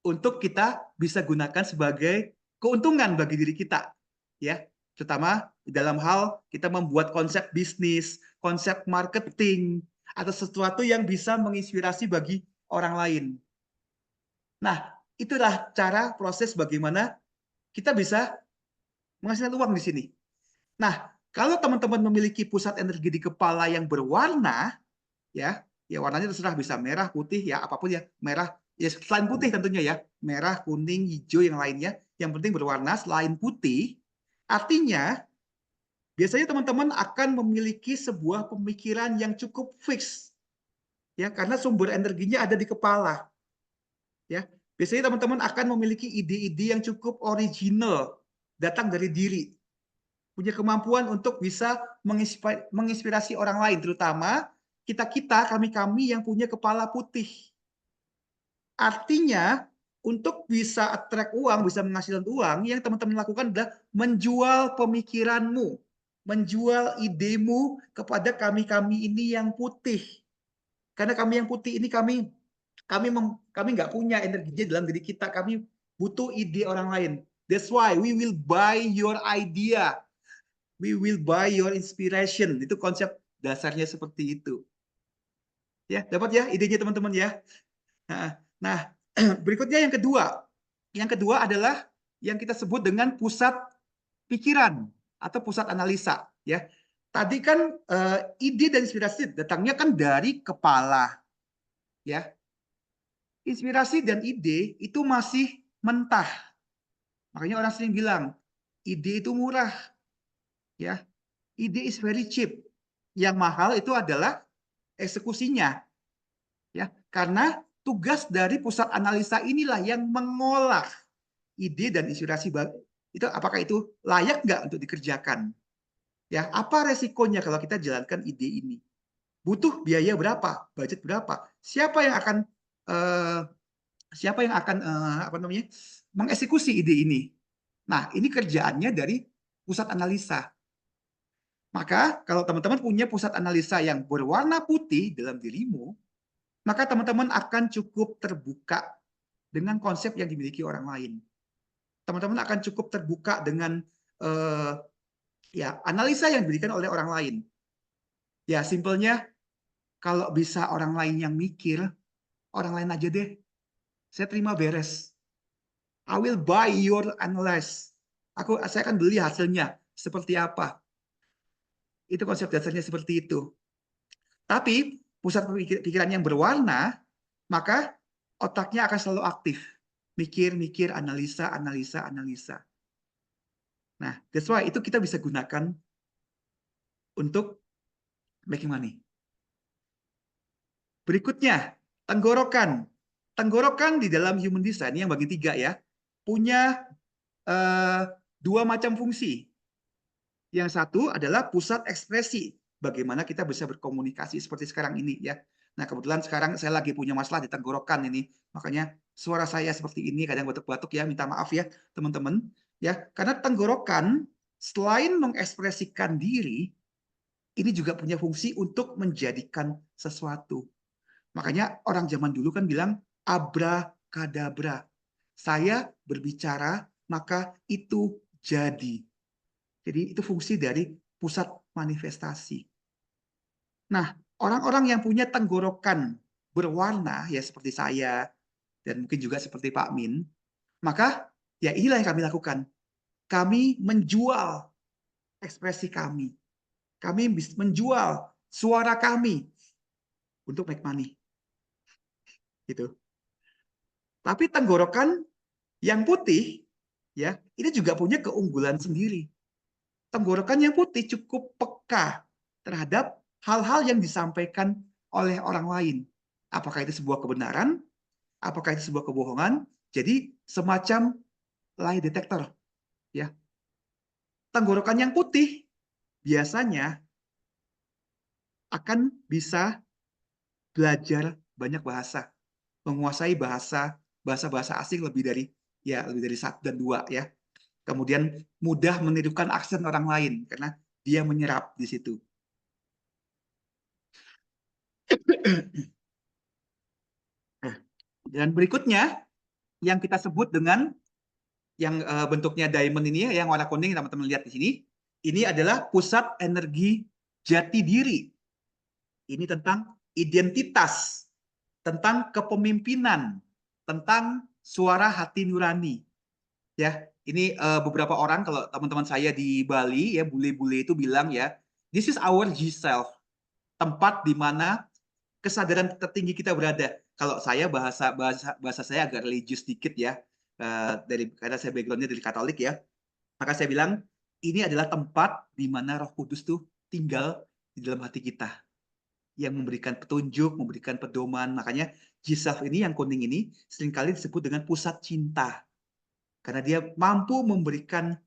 untuk kita bisa gunakan sebagai keuntungan bagi diri kita, ya, terutama dalam hal kita membuat konsep bisnis, konsep marketing, atau sesuatu yang bisa menginspirasi bagi orang lain. Nah, itulah cara proses bagaimana kita bisa menghasilkan uang di sini. Nah, kalau teman-teman memiliki pusat energi di kepala yang berwarna, ya warnanya terserah, bisa merah, putih, ya apapun ya, merah, ya selain putih tentunya ya, merah, kuning, hijau, yang lainnya, yang penting berwarna selain putih. Artinya biasanya teman-teman akan memiliki sebuah pemikiran yang cukup fix, ya, karena sumber energinya ada di kepala, ya. Biasanya teman-teman akan memiliki ide-ide yang cukup original, datang dari diri, punya kemampuan untuk bisa menginspirasi orang lain, terutama kami yang punya kepala putih. Artinya, untuk bisa attract uang, bisa menghasilkan uang, yang teman-teman lakukan adalah menjual pemikiranmu, menjual idemu kepada kami ini yang putih. Karena kami yang putih ini kami nggak punya energinya dalam diri kita, kami butuh ide orang lain. That's why we will buy your idea. We will buy your inspiration. Itu konsep dasarnya seperti itu. Ya, dapat ya idenya teman-teman ya. Nah, berikutnya yang kedua. Yang kedua adalah yang kita sebut dengan pusat pikiran atau pusat analisa. Ya, tadi kan ide dan inspirasi datangnya kan dari kepala. Ya, inspirasi dan ide itu masih mentah. Makanya orang sering bilang ide itu murah. Ya, ide is very cheap. Yang mahal itu adalah eksekusinya. Ya, karena tugas dari pusat analisa inilah yang mengolah ide dan inspirasi itu, apakah itu layak nggak untuk dikerjakan? Ya, apa resikonya kalau kita jalankan ide ini? Butuh biaya berapa? Budget berapa? Siapa yang akan apa namanya, mengeksekusi ide ini? Nah, ini kerjaannya dari pusat analisa. Maka kalau teman-teman punya pusat analisa yang berwarna putih dalam dirimu, maka teman-teman akan cukup terbuka dengan konsep yang dimiliki orang lain. Teman-teman akan cukup terbuka dengan ya analisa yang diberikan oleh orang lain. Ya simpelnya, kalau bisa orang lain yang mikir, orang lain aja deh. Saya terima beres. I will buy your analysis. Saya akan beli hasilnya seperti apa. Itu konsep dasarnya seperti itu. Tapi pusat pikiran yang berwarna, maka otaknya akan selalu aktif. Mikir, analisa, analisa, analisa. Nah, that's why itu kita bisa gunakan untuk making money. Berikutnya, tenggorokan. Tenggorokan di dalam human design yang bagi 3 ya, punya 2 macam fungsi. Yang satu adalah pusat ekspresi. Bagaimana kita bisa berkomunikasi seperti sekarang ini ya. Nah, kebetulan sekarang saya lagi punya masalah di tenggorokan ini. Makanya suara saya seperti ini, kadang batuk-batuk ya, minta maaf ya teman-teman. Ya, karena tenggorokan selain mengekspresikan diri, ini juga punya fungsi untuk menjadikan sesuatu. Makanya orang zaman dulu kan bilang abrakadabra. Saya berbicara, maka itu jadi. Jadi itu fungsi dari pusat manifestasi. Nah, orang-orang yang punya tenggorokan berwarna, ya seperti saya, dan mungkin juga seperti Pak Min, maka ya inilah yang kami lakukan. Kami menjual ekspresi kami. Kami menjual suara kami untuk make money. Gitu. Tapi tenggorokan yang putih, ya ini juga punya keunggulan sendiri. Tenggorokan yang putih cukup peka terhadap hal-hal yang disampaikan oleh orang lain. Apakah itu sebuah kebenaran? Apakah itu sebuah kebohongan? Jadi semacam lie detector. Ya. Tenggorokan yang putih biasanya akan bisa belajar banyak bahasa, menguasai bahasa asing lebih dari 1 dan 2 ya. Kemudian mudah menirukan aksen orang lain karena dia menyerap di situ. Dan berikutnya yang kita sebut dengan yang bentuknya diamond ini, yang warna kuning teman-teman lihat di sini, ini adalah pusat energi jati diri. Ini tentang identitas, tentang kepemimpinan, tentang suara hati nurani. Ya, ini beberapa orang, kalau teman-teman saya di Bali ya, bule-bule itu bilang ya, this is our G self, tempat di mana kesadaran tertinggi kita berada. Kalau saya bahasa saya agak religius sedikit ya, karena saya backgroundnya dari Katolik ya, maka saya bilang ini adalah tempat di mana Roh Kudus tuh tinggal di dalam hati kita, yang memberikan petunjuk, memberikan pedoman. Makanya G-Self ini yang kuning ini seringkali disebut dengan pusat cinta, karena dia mampu membagikan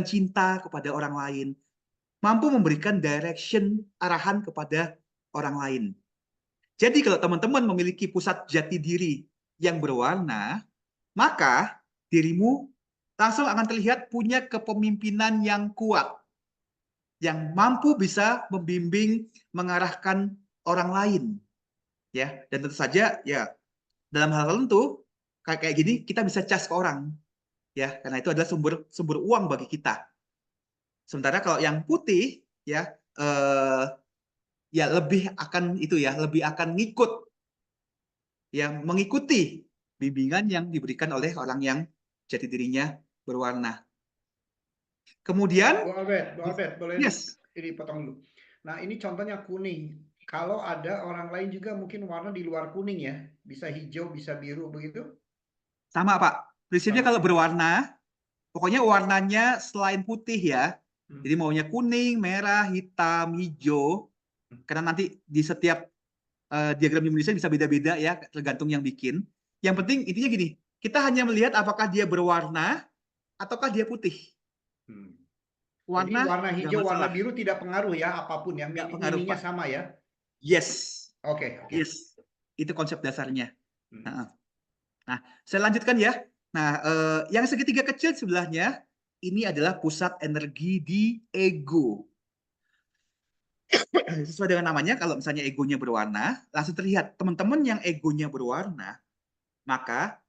cinta kepada orang lain, mampu memberikan direction, arahan kepada orang lain. Jadi kalau teman-teman memiliki pusat jati diri yang berwarna, maka dirimu langsung akan terlihat punya kepemimpinan yang kuat, yang mampu bisa membimbing, mengarahkan orang lain. Ya, dan tentu saja ya dalam hal tertentu kayak gini kita bisa cas ke orang. Ya, karena itu adalah sumber uang bagi kita. Sementara kalau yang putih ya ya lebih akan ngikut, yang mengikuti bimbingan yang diberikan oleh orang yang jati dirinya berwarna. Kemudian, Bu Albert, boleh yes, ini potong dulu. Nah, ini contohnya kuning. Kalau ada orang lain juga mungkin warna di luar kuning ya, bisa hijau, bisa biru begitu? sama Pak. Prinsipnya Sama kalau ya. berwarna, pokoknya warnanya selain putih ya. Hmm. Jadi maunya kuning, merah, hitam, hijau. Karena nanti di setiap diagram Indonesia bisa beda-beda ya, tergantung yang bikin. Yang penting intinya gini, kita hanya melihat apakah dia berwarna ataukah dia putih. Hmm. Jadi Warna warna nggak hijau, warna masalah, biru tidak pengaruh ya apapun ya, nggak pengaruh meaningnya Pak. sama ya. Yes, Oke, oke. yes, itu konsep dasarnya. Hmm. Nah, saya lanjutkan ya. Nah, yang segitiga kecil sebelahnya ini adalah pusat energi di ego. Sesuai dengan namanya, kalau misalnya egonya berwarna, langsung terlihat teman-teman yang egonya berwarna, maka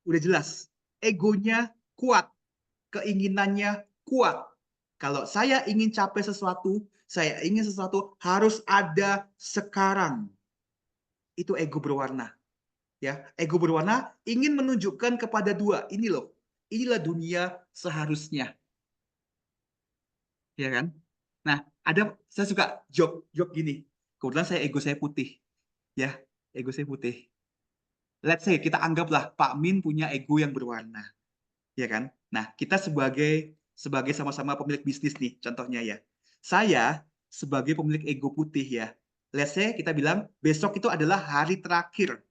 udah jelas egonya kuat, keinginannya kuat. Kalau saya ingin capai sesuatu, saya ingin sesuatu harus ada sekarang. Itu ego berwarna. Ya, ego berwarna ingin menunjukkan kepada 2, ini loh, inilah dunia seharusnya, ya kan? Nah, saya suka joke gini, Kebetulan ego saya putih, ya, ego saya putih. Let's say kita anggaplah Pak Min punya ego yang berwarna, ya kan? Nah, kita sebagai sama-sama pemilik bisnis nih, contohnya ya. Saya sebagai pemilik ego putih ya. Let's say kita bilang besok itu adalah hari terakhir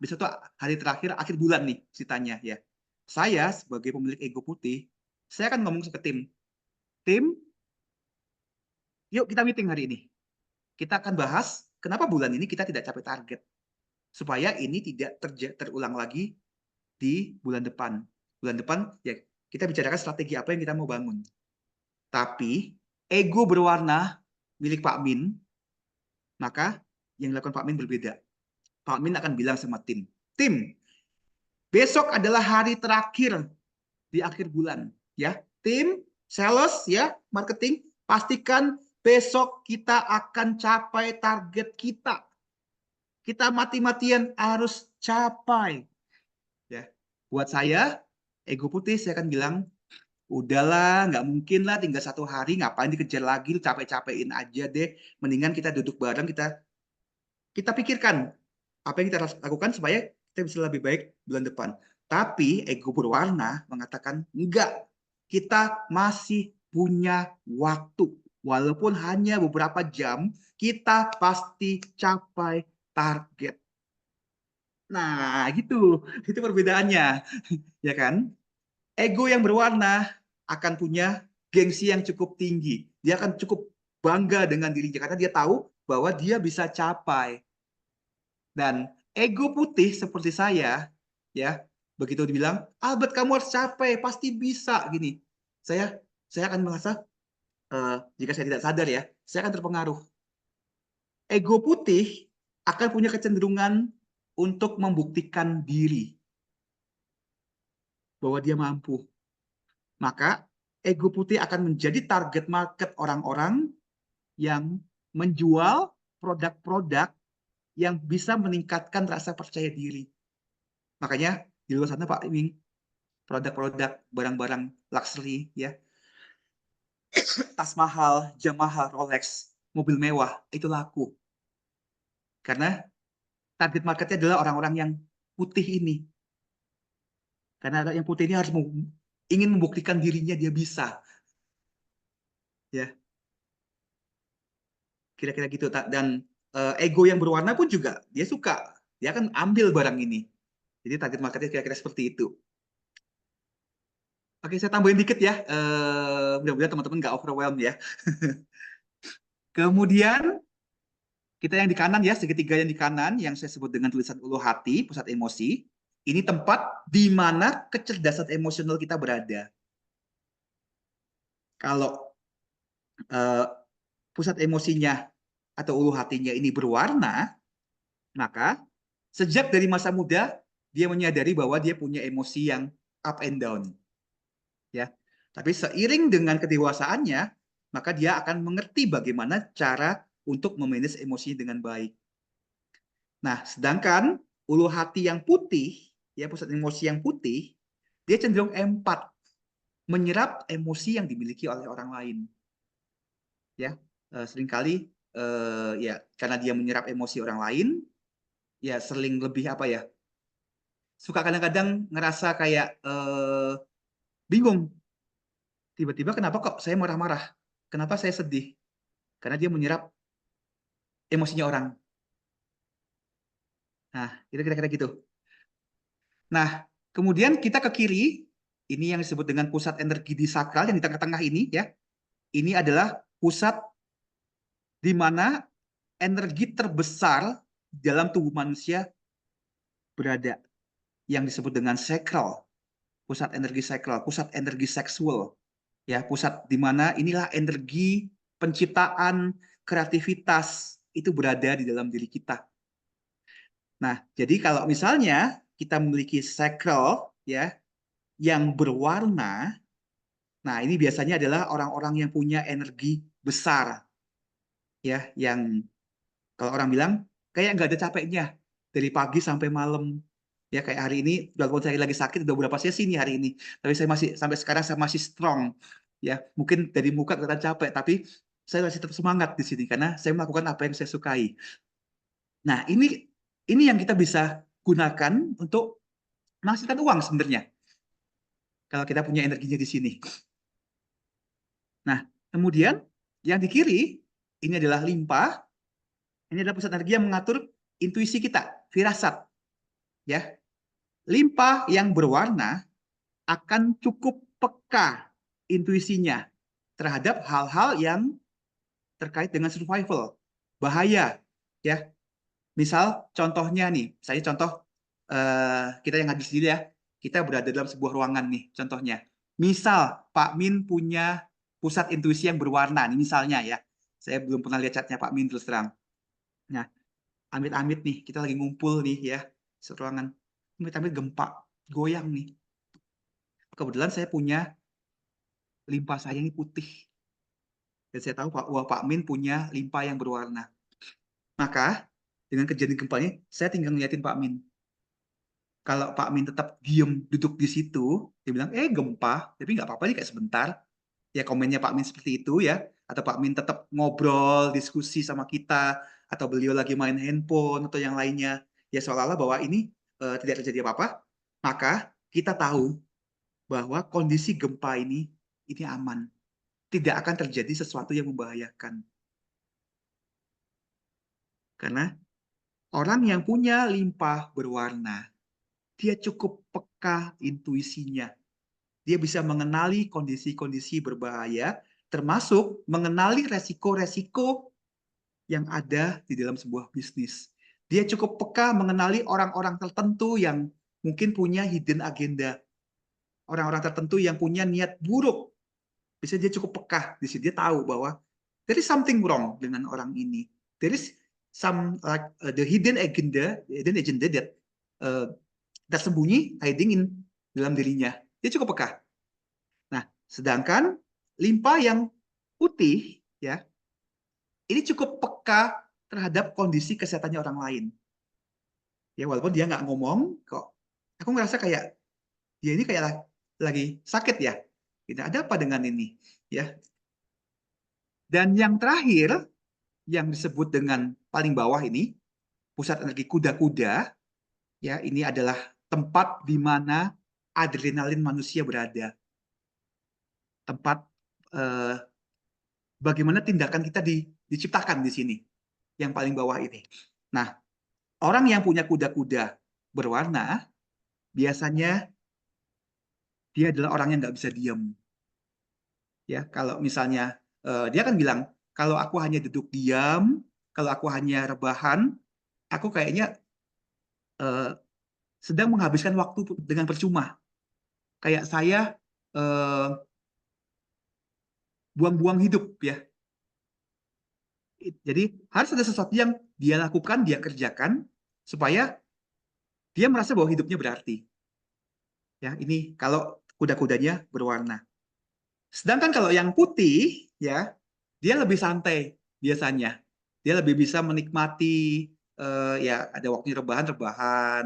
besok itu hari terakhir akhir bulan nih ceritanya ya. Saya sebagai pemilik ego putih, saya akan ngomong ke tim, yuk kita meeting hari ini. Kita akan bahas kenapa bulan ini kita tidak capai target. Supaya ini tidak terulang lagi di bulan depan. Bulan depan ya kita bicarakan strategi apa yang kita mau bangun. Tapi ego berwarna milik Pak Min, maka yang dilakukan Pak Min berbeda. Pak Min akan bilang sama tim, besok adalah hari terakhir di akhir bulan, ya. Tim, sales, ya, marketing, pastikan besok kita akan capai target kita. Kita mati-matian harus capai. Ya, buat saya, ego putih saya akan bilang, udahlah, nggak mungkin lah tinggal 1 hari, ngapain dikejar lagi, lu capek-capekin aja deh. Mendingan kita duduk bareng, kita pikirkan apa yang kita lakukan supaya kita bisa lebih baik bulan depan. Tapi ego berwarna mengatakan, enggak, kita masih punya waktu. Walaupun hanya beberapa jam, kita pasti capai target. Nah, gitu. Itu perbedaannya. Ya kan? Ego yang berwarna akan punya gengsi yang cukup tinggi. Dia akan cukup bangga dengan dirinya karena dia tahu bahwa dia bisa capai. Dan ego putih seperti saya, ya, begitu dibilang, Albert kamu harus capai, pasti bisa gini. Saya akan merasa jika saya tidak sadar ya, saya akan terpengaruh. Ego putih akan punya kecenderungan untuk membuktikan diri bahwa dia mampu. Maka ego putih akan menjadi target market orang-orang yang menjual produk-produk yang bisa meningkatkan rasa percaya diri. Makanya di luar sana Pak Iming, produk-produk barang-barang luxury ya, tas mahal, jam mahal, Rolex, mobil mewah itu laku. Karena target marketnya adalah orang-orang yang putih ini. Karena yang putih ini harus ingin membuktikan dirinya dia bisa. Ya, kira-kira gitu. Dan ego yang berwarna pun juga dia suka. Dia akan ambil barang ini. Jadi target marketnya kira-kira seperti itu. Oke, saya tambahin dikit ya. Mudah-mudahan teman-teman nggak overwhelmed ya. Kemudian kita yang di kanan ya, segitiga yang di kanan yang saya sebut dengan tulisan ulu hati, pusat emosi. Ini tempat di mana kecerdasan emosional kita berada. Kalau pusat emosinya atau ulu hatinya ini berwarna, maka sejak dari masa muda dia menyadari bahwa dia punya emosi yang up and down. Ya. Tapi seiring dengan kedewasaannya, maka dia akan mengerti bagaimana cara untuk memanage emosi dengan baik. Nah, sedangkan ulu hati yang putih, ya pusat emosi yang putih, dia cenderung empat, menyerap emosi yang dimiliki oleh orang lain. Ya, seringkali ya karena dia menyerap emosi orang lain, ya sering lebih apa ya? Suka kadang-kadang ngerasa kayak bingung. Tiba-tiba kenapa kok saya marah-marah? Kenapa saya sedih? Karena dia menyerap emosinya orang. Nah, itu kira-kira gitu. Nah, kemudian kita ke kiri, ini yang disebut dengan pusat energi di sakral yang di tengah-tengah ini ya. Ini adalah pusat di mana energi terbesar dalam tubuh manusia berada, yang disebut dengan sakral, pusat energi sakral, pusat energi seksual. Ya, pusat di mana inilah energi penciptaan, kreativitas itu berada di dalam diri kita. Nah, jadi kalau misalnya kita memiliki sakral ya yang berwarna, nah ini biasanya adalah orang-orang yang punya energi besar ya, yang kalau orang bilang kayak nggak ada capeknya dari pagi sampai malam. Ya kayak hari ini, walaupun saya lagi sakit, udah beberapa sesi nih hari ini, tapi saya masih sampai sekarang saya masih strong. Ya mungkin dari muka kelihatan capek, tapi saya masih tetap semangat di sini karena saya melakukan apa yang saya sukai. Nah, ini yang kita bisa gunakan untuk menghasilkan uang sebenarnya kalau kita punya energinya di sini. Nah, kemudian yang di kiri ini adalah limpa. Ini adalah pusat energi yang mengatur intuisi kita, firasat. Ya, limpa yang berwarna akan cukup peka intuisinya terhadap hal-hal yang terkait dengan survival, bahaya. Ya, misal contohnya nih, saya contoh kita yang habis dulu ya, kita berada dalam sebuah ruangan nih, contohnya. Misal Pak Min punya pusat intuisi yang berwarna, nih misalnya ya. Saya belum pernah lihat chatnya Pak Min terus terang. Nah, amit-amit nih, kita lagi ngumpul nih ya, seruangan. Amit-amit gempa, goyang nih. Kebetulan saya punya limpa saya ini putih. Dan saya tahu Pak Min punya limpa yang berwarna. Maka, dengan kejadian gempanya, saya tinggal ngeliatin Pak Min. Kalau Pak Min tetap diem duduk di situ, dia bilang, gempa, tapi nggak apa-apa nih kayak sebentar. Ya komennya Pak Min seperti itu ya. Atau Pak Min tetap ngobrol, diskusi sama kita, atau beliau lagi main handphone, atau yang lainnya. Ya seolah-olah bahwa ini tidak terjadi apa-apa. Maka kita tahu bahwa kondisi gempa ini aman. Tidak akan terjadi sesuatu yang membahayakan. Karena orang yang punya limpa berwarna, dia cukup peka intuisinya. Dia bisa mengenali kondisi-kondisi berbahaya, termasuk mengenali resiko-resiko yang ada di dalam sebuah bisnis. Dia cukup peka mengenali orang-orang tertentu yang mungkin punya hidden agenda. Orang-orang tertentu yang punya niat buruk. Bisa dia cukup peka di situ. Dia tahu bahwa there is something wrong dengan orang ini. There is some like the hidden agenda that tersembunyi hiding in dalam dirinya. Dia cukup peka. Nah, sedangkan limpa yang putih ya, ini cukup peka terhadap kondisi kesehatannya orang lain. Ya, walaupun dia nggak ngomong, kok aku ngerasa kayak dia ini kayak lagi sakit ya. Tidak ada apa dengan ini, ya. Dan yang terakhir yang disebut dengan paling bawah ini, pusat energi kuda-kuda, ya, ini adalah tempat di mana adrenalin manusia berada. Tempat bagaimana tindakan kita diciptakan di sini, yang paling bawah ini. Nah, orang yang punya kuda-kuda berwarna, biasanya dia adalah orang yang nggak bisa diam. Ya, kalau misalnya dia kan bilang, kalau aku hanya duduk diam, kalau aku hanya rebahan, aku kayaknya sedang menghabiskan waktu dengan percuma. Kayak saya buang-buang hidup ya. Jadi harus ada sesuatu yang dia lakukan, dia kerjakan supaya dia merasa bahwa hidupnya berarti. Ya, ini kalau kuda-kudanya berwarna. Sedangkan kalau yang putih ya, dia lebih santai biasanya. Dia lebih bisa menikmati ya ada waktunya rebahan-rebahan.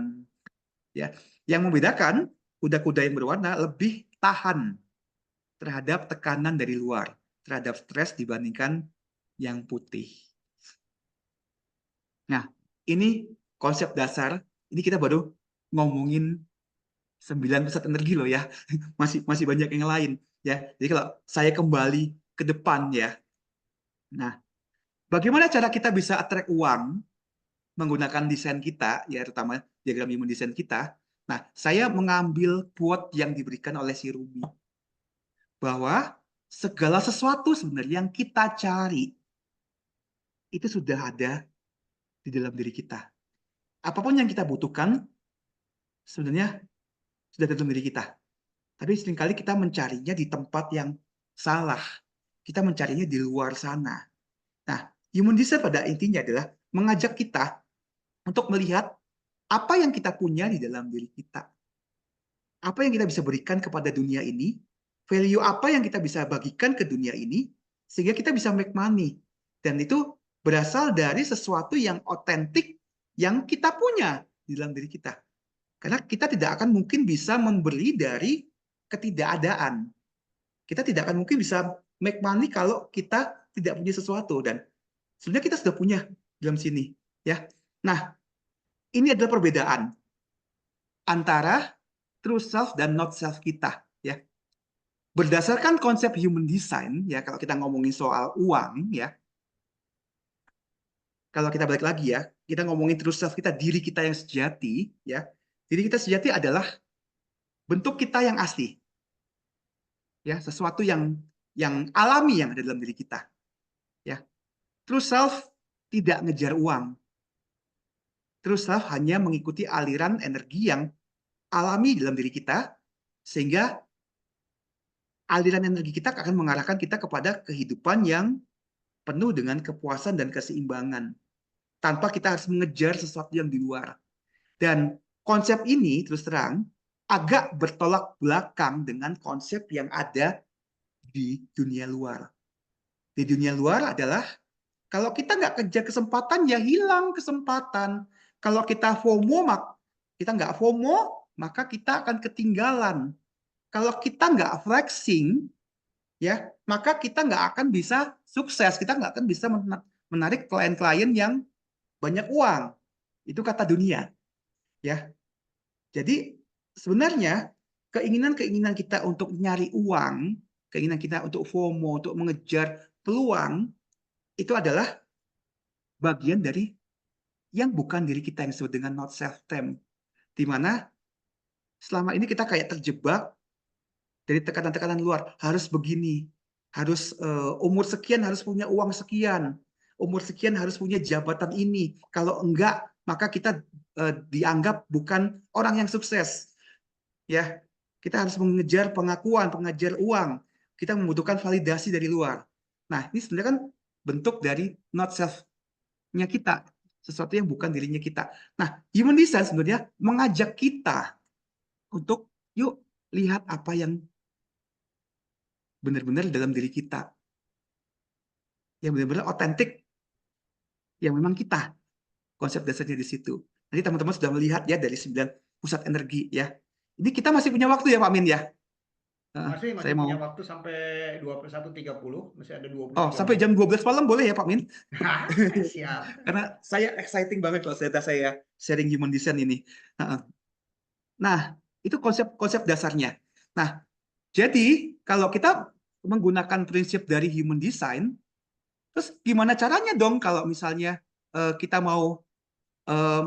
Ya, yang membedakan kuda-kuda yang berwarna lebih tahan terhadap tekanan dari luar, terhadap stres dibandingkan yang putih. Nah, ini konsep dasar. Ini kita baru ngomongin 9 pusat energi loh ya. Masih banyak yang lain ya. Jadi kalau saya kembali ke depan ya. Nah, bagaimana cara kita bisa attract uang menggunakan desain kita ya, terutama diagram human design kita. Nah, saya mengambil quote yang diberikan oleh si Rumi bahwa segala sesuatu sebenarnya yang kita cari itu sudah ada di dalam diri kita. Apapun yang kita butuhkan sebenarnya sudah ada dalam diri kita. Tapi seringkali kita mencarinya di tempat yang salah. Kita mencarinya di luar sana. Nah, human design pada intinya adalah mengajak kita untuk melihat apa yang kita punya di dalam diri kita. Apa yang kita bisa berikan kepada dunia ini, value apa yang kita bisa bagikan ke dunia ini, sehingga kita bisa make money. Dan itu berasal dari sesuatu yang otentik yang kita punya di dalam diri kita. Karena kita tidak akan mungkin bisa memberi dari ketidakadaan. Kita tidak akan mungkin bisa make money kalau kita tidak punya sesuatu, dan sebenarnya kita sudah punya dalam sini, ya. Nah, ini adalah perbedaan antara true self dan not self kita, ya. Berdasarkan konsep human design, ya, kalau kita ngomongin soal uang, ya, kalau kita balik lagi ya, kita ngomongin true self kita, diri kita yang sejati, ya. Diri kita sejati adalah bentuk kita yang asli, ya, sesuatu yang alami yang ada dalam diri kita, ya. True self tidak ngejar uang. True self hanya mengikuti aliran energi yang alami dalam diri kita, sehingga aliran energi kita akan mengarahkan kita kepada kehidupan yang penuh dengan kepuasan dan keseimbangan, tanpa kita harus mengejar sesuatu yang di luar. Dan konsep ini terus terang agak bertolak belakang dengan konsep yang ada di dunia luar. Di dunia luar adalah kalau kita nggak kejar kesempatan, ya hilang kesempatan. Kalau kita FOMO, maka kita akan ketinggalan. Kalau kita nggak flexing, ya, maka kita nggak akan bisa sukses. Kita nggak akan bisa menarik klien-klien yang banyak uang. Itu kata dunia, ya. Jadi sebenarnya keinginan-keinginan kita untuk nyari uang, keinginan kita untuk FOMO, untuk mengejar peluang, itu adalah bagian dari yang bukan diri kita, yang disebut dengan not self-tem. Di mana selama ini kita kayak terjebak dari tekanan-tekanan luar, harus begini, harus umur sekian harus punya uang sekian, umur sekian harus punya jabatan ini. Kalau enggak, maka kita dianggap bukan orang yang sukses. Ya, kita harus mengejar pengakuan, pengejar uang. Kita membutuhkan validasi dari luar. Nah, ini sebenarnya kan bentuk dari not self-nya kita, sesuatu yang bukan dirinya kita. Nah, human design sebenarnya mengajak kita untuk yuk lihat apa yang benar-benar dalam diri kita, yang benar-benar otentik, yang memang kita. Konsep dasarnya di situ. Nanti teman-teman sudah melihat ya dari 9 pusat energi ya. Ini kita masih punya waktu ya Pak Min ya. Masih Saya punya mau. waktu sampai 21.30, masih ada Oh, 23 sampai menit. jam 12 malam boleh ya Pak Min? Siap. Karena saya exciting banget kalau saya sharing human design ini. Nah, itu konsep dasarnya. Nah, jadi kalau kita menggunakan prinsip dari human design, terus gimana caranya dong kalau misalnya kita mau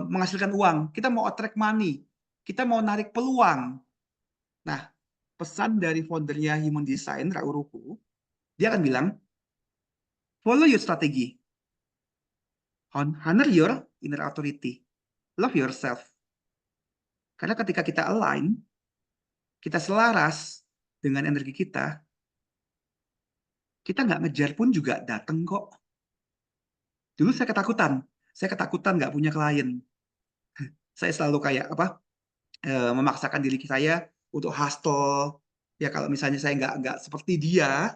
menghasilkan uang, kita mau attract money, kita mau narik peluang. Nah, pesan dari foundernya Human Design, Rauruku, dia akan bilang, follow your strategy, honor your inner authority, love yourself. Karena ketika kita align, kita selaras dengan energi kita nggak ngejar pun juga datang kok. Dulu saya ketakutan nggak punya klien. Saya selalu kayak apa? Memaksakan diri saya untuk hustle. Ya kalau misalnya saya nggak seperti dia,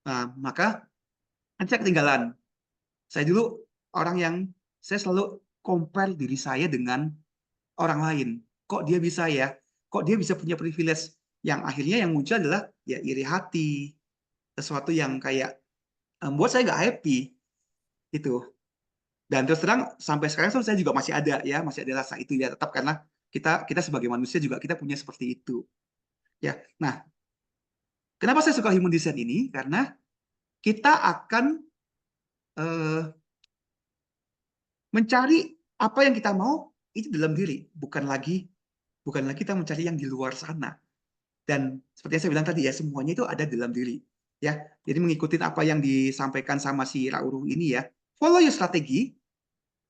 nah, maka nanti saya ketinggalan. Saya dulu orang yang saya selalu compare diri saya dengan orang lain. Kok dia bisa ya? Kok dia bisa punya privilege? Yang akhirnya yang muncul adalah ya iri hati, sesuatu yang kayak membuat saya nggak happy itu. Dan terus terang sampai sekarang saya juga masih ada ya, masih ada rasa itu ya, tetap karena kita sebagai manusia juga kita punya seperti itu. Ya. Nah, kenapa saya suka human design ini? Karena kita akan mencari apa yang kita mau itu dalam diri, bukan lagi kita mencari yang di luar sana. Dan seperti yang saya bilang tadi ya, semuanya itu ada dalam diri. Ya, jadi mengikuti apa yang disampaikan sama si Rauru ini ya. Follow your strategy,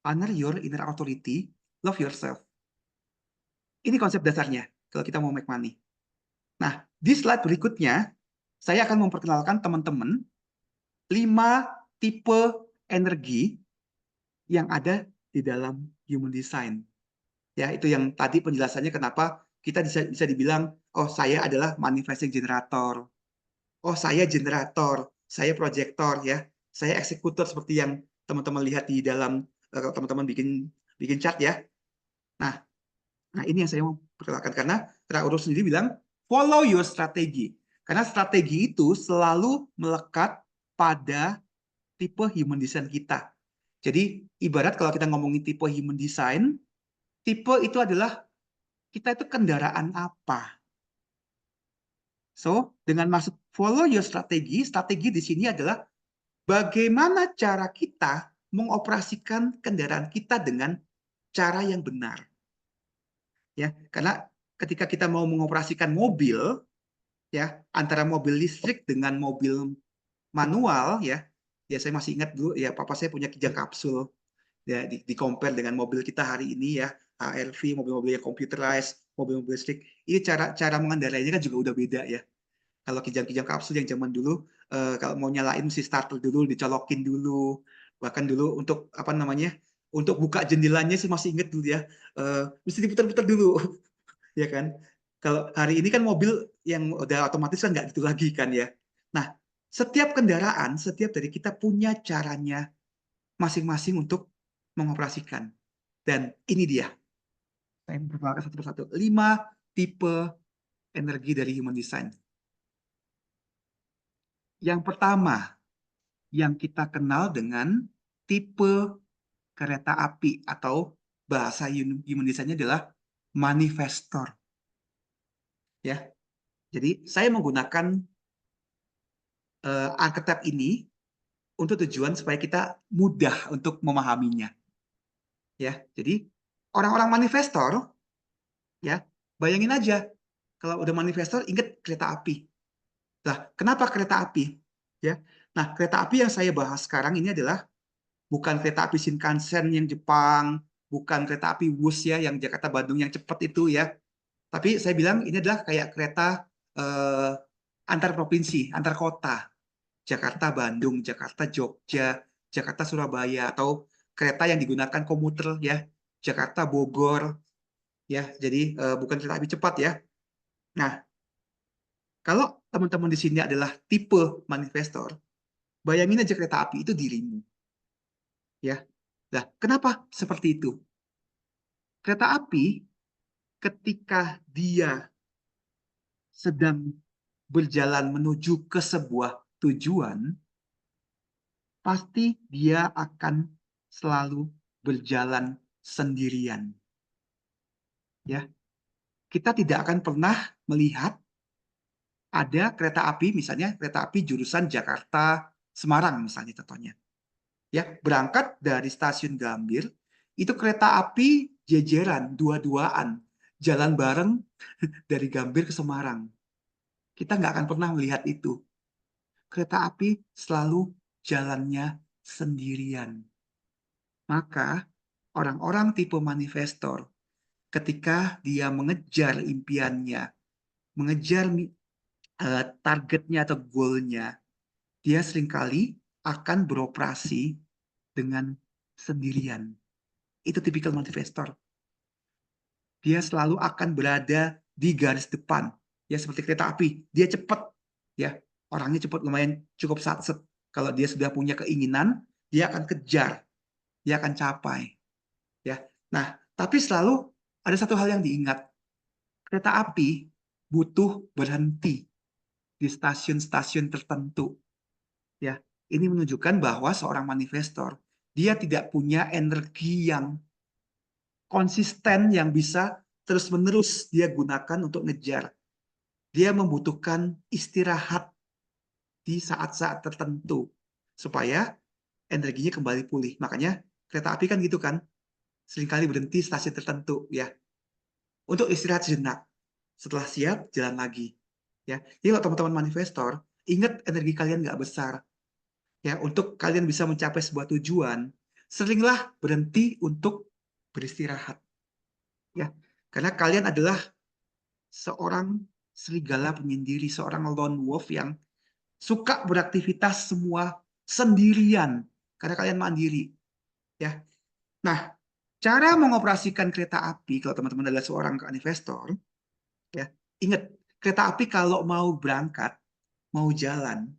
honor your inner authority, love yourself. Ini konsep dasarnya kalau kita mau make money. Nah, di slide berikutnya saya akan memperkenalkan teman-teman 5 tipe energi yang ada di dalam human design. Ya, itu yang tadi penjelasannya kenapa kita bisa dibilang, oh saya adalah manifesting generator. Oh saya generator, saya proyektor ya. Saya eksekutor seperti yang teman-teman lihat di dalam kalau teman-teman bikin chart ya. Nah, ini yang saya mau perkenalkan karena Raurus sendiri bilang follow your strategy. Karena strategi itu selalu melekat pada tipe human design kita. Jadi ibarat kalau kita ngomongin tipe human design, tipe itu adalah kita itu kendaraan apa. So, dengan masuk follow your strategi, strategi di sini adalah bagaimana cara kita mengoperasikan kendaraan kita dengan cara yang benar. Ya, karena ketika kita mau mengoperasikan mobil, ya, antara mobil listrik dengan mobil manual, ya saya masih ingat dulu, ya papa saya punya Kijang kapsul, ya di compare dengan mobil kita hari ini, ya HRV, mobil-mobil yang computerized, mobil-mobil listrik, ini cara mengendarainya kan juga udah beda, ya. Kalau Kijang-Kijang kapsul yang zaman dulu, kalau mau nyalain mesti starter dulu, dicolokin dulu, bahkan dulu untuk apa namanya, untuk buka jendelanya sih masih inget dulu, ya, mesti diputar-putar dulu. Ya kan? Kalau hari ini kan mobil yang udah otomatis kan nggak gitu lagi kan, ya. Nah, setiap kendaraan, setiap dari kita punya caranya masing-masing untuk mengoperasikan. Dan ini dia. Saya memperkenalkan satu persatu. 5 tipe energi dari human design. Yang pertama, yang kita kenal dengan tipe kereta api atau bahasa human design-nya adalah manifestor. Ya. Jadi saya menggunakan archetype ini untuk tujuan supaya kita mudah untuk memahaminya. Ya, jadi orang-orang manifestor, ya, bayangin aja kalau udah manifestor ingat kereta api. Nah, kenapa kereta api? Ya, nah kereta api yang saya bahas sekarang ini adalah bukan kereta api Shinkansen yang Jepang, bukan kereta api Wus ya yang Jakarta Bandung yang cepat itu ya. Tapi saya bilang ini adalah kayak kereta antar provinsi, antar kota. Jakarta Bandung, Jakarta Jogja, Jakarta Surabaya, atau kereta yang digunakan komuter ya, Jakarta Bogor ya. Jadi bukan kereta api cepat ya. Nah, kalau teman-teman di sini adalah tipe manifestor, bayangin aja kereta api itu dirimu ya. Nah, kenapa seperti itu? Kereta api ketika dia sedang berjalan menuju ke sebuah tujuan, pasti dia akan selalu berjalan sendirian. Ya, kita tidak akan pernah melihat ada kereta api, misalnya kereta api jurusan Jakarta Semarang misalnya contohnya. Ya, berangkat dari stasiun Gambir, itu kereta api jejeran dua-duaan, jalan bareng dari Gambir ke Semarang. Kita nggak akan pernah melihat itu. Kereta api selalu jalannya sendirian. Maka orang-orang tipe manifestor ketika dia mengejar impiannya, mengejar targetnya atau goalnya, dia seringkali akan beroperasi dengan sendirian. Itu tipikal manifestor. Dia selalu akan berada di garis depan. Ya seperti kereta api, dia cepat. Ya, orangnya cepat, lumayan cukup satset. Kalau dia sudah punya keinginan, dia akan kejar, dia akan capai. Ya. Nah, tapi selalu ada satu hal yang diingat. Kereta api butuh berhenti di stasiun-stasiun tertentu. Ya, ini menunjukkan bahwa seorang manifestor dia tidak punya energi yang konsisten yang bisa terus-menerus dia gunakan untuk ngejar. Dia membutuhkan istirahat di saat-saat tertentu supaya energinya kembali pulih. Makanya kereta api kan gitu kan, seringkali berhenti stasiun tertentu ya untuk istirahat sejenak. Setelah siap jalan lagi. Ya, jadi kalau teman-teman manifestor, ingat energi kalian nggak besar. Ya, untuk kalian bisa mencapai sebuah tujuan, seringlah berhenti untuk beristirahat. Ya, karena kalian adalah seorang serigala penyendiri, seorang lone wolf yang suka beraktivitas semua sendirian karena kalian mandiri. Ya, nah cara mengoperasikan kereta api kalau teman-teman adalah seorang investor, ya ingat kereta api kalau mau berangkat, mau jalan,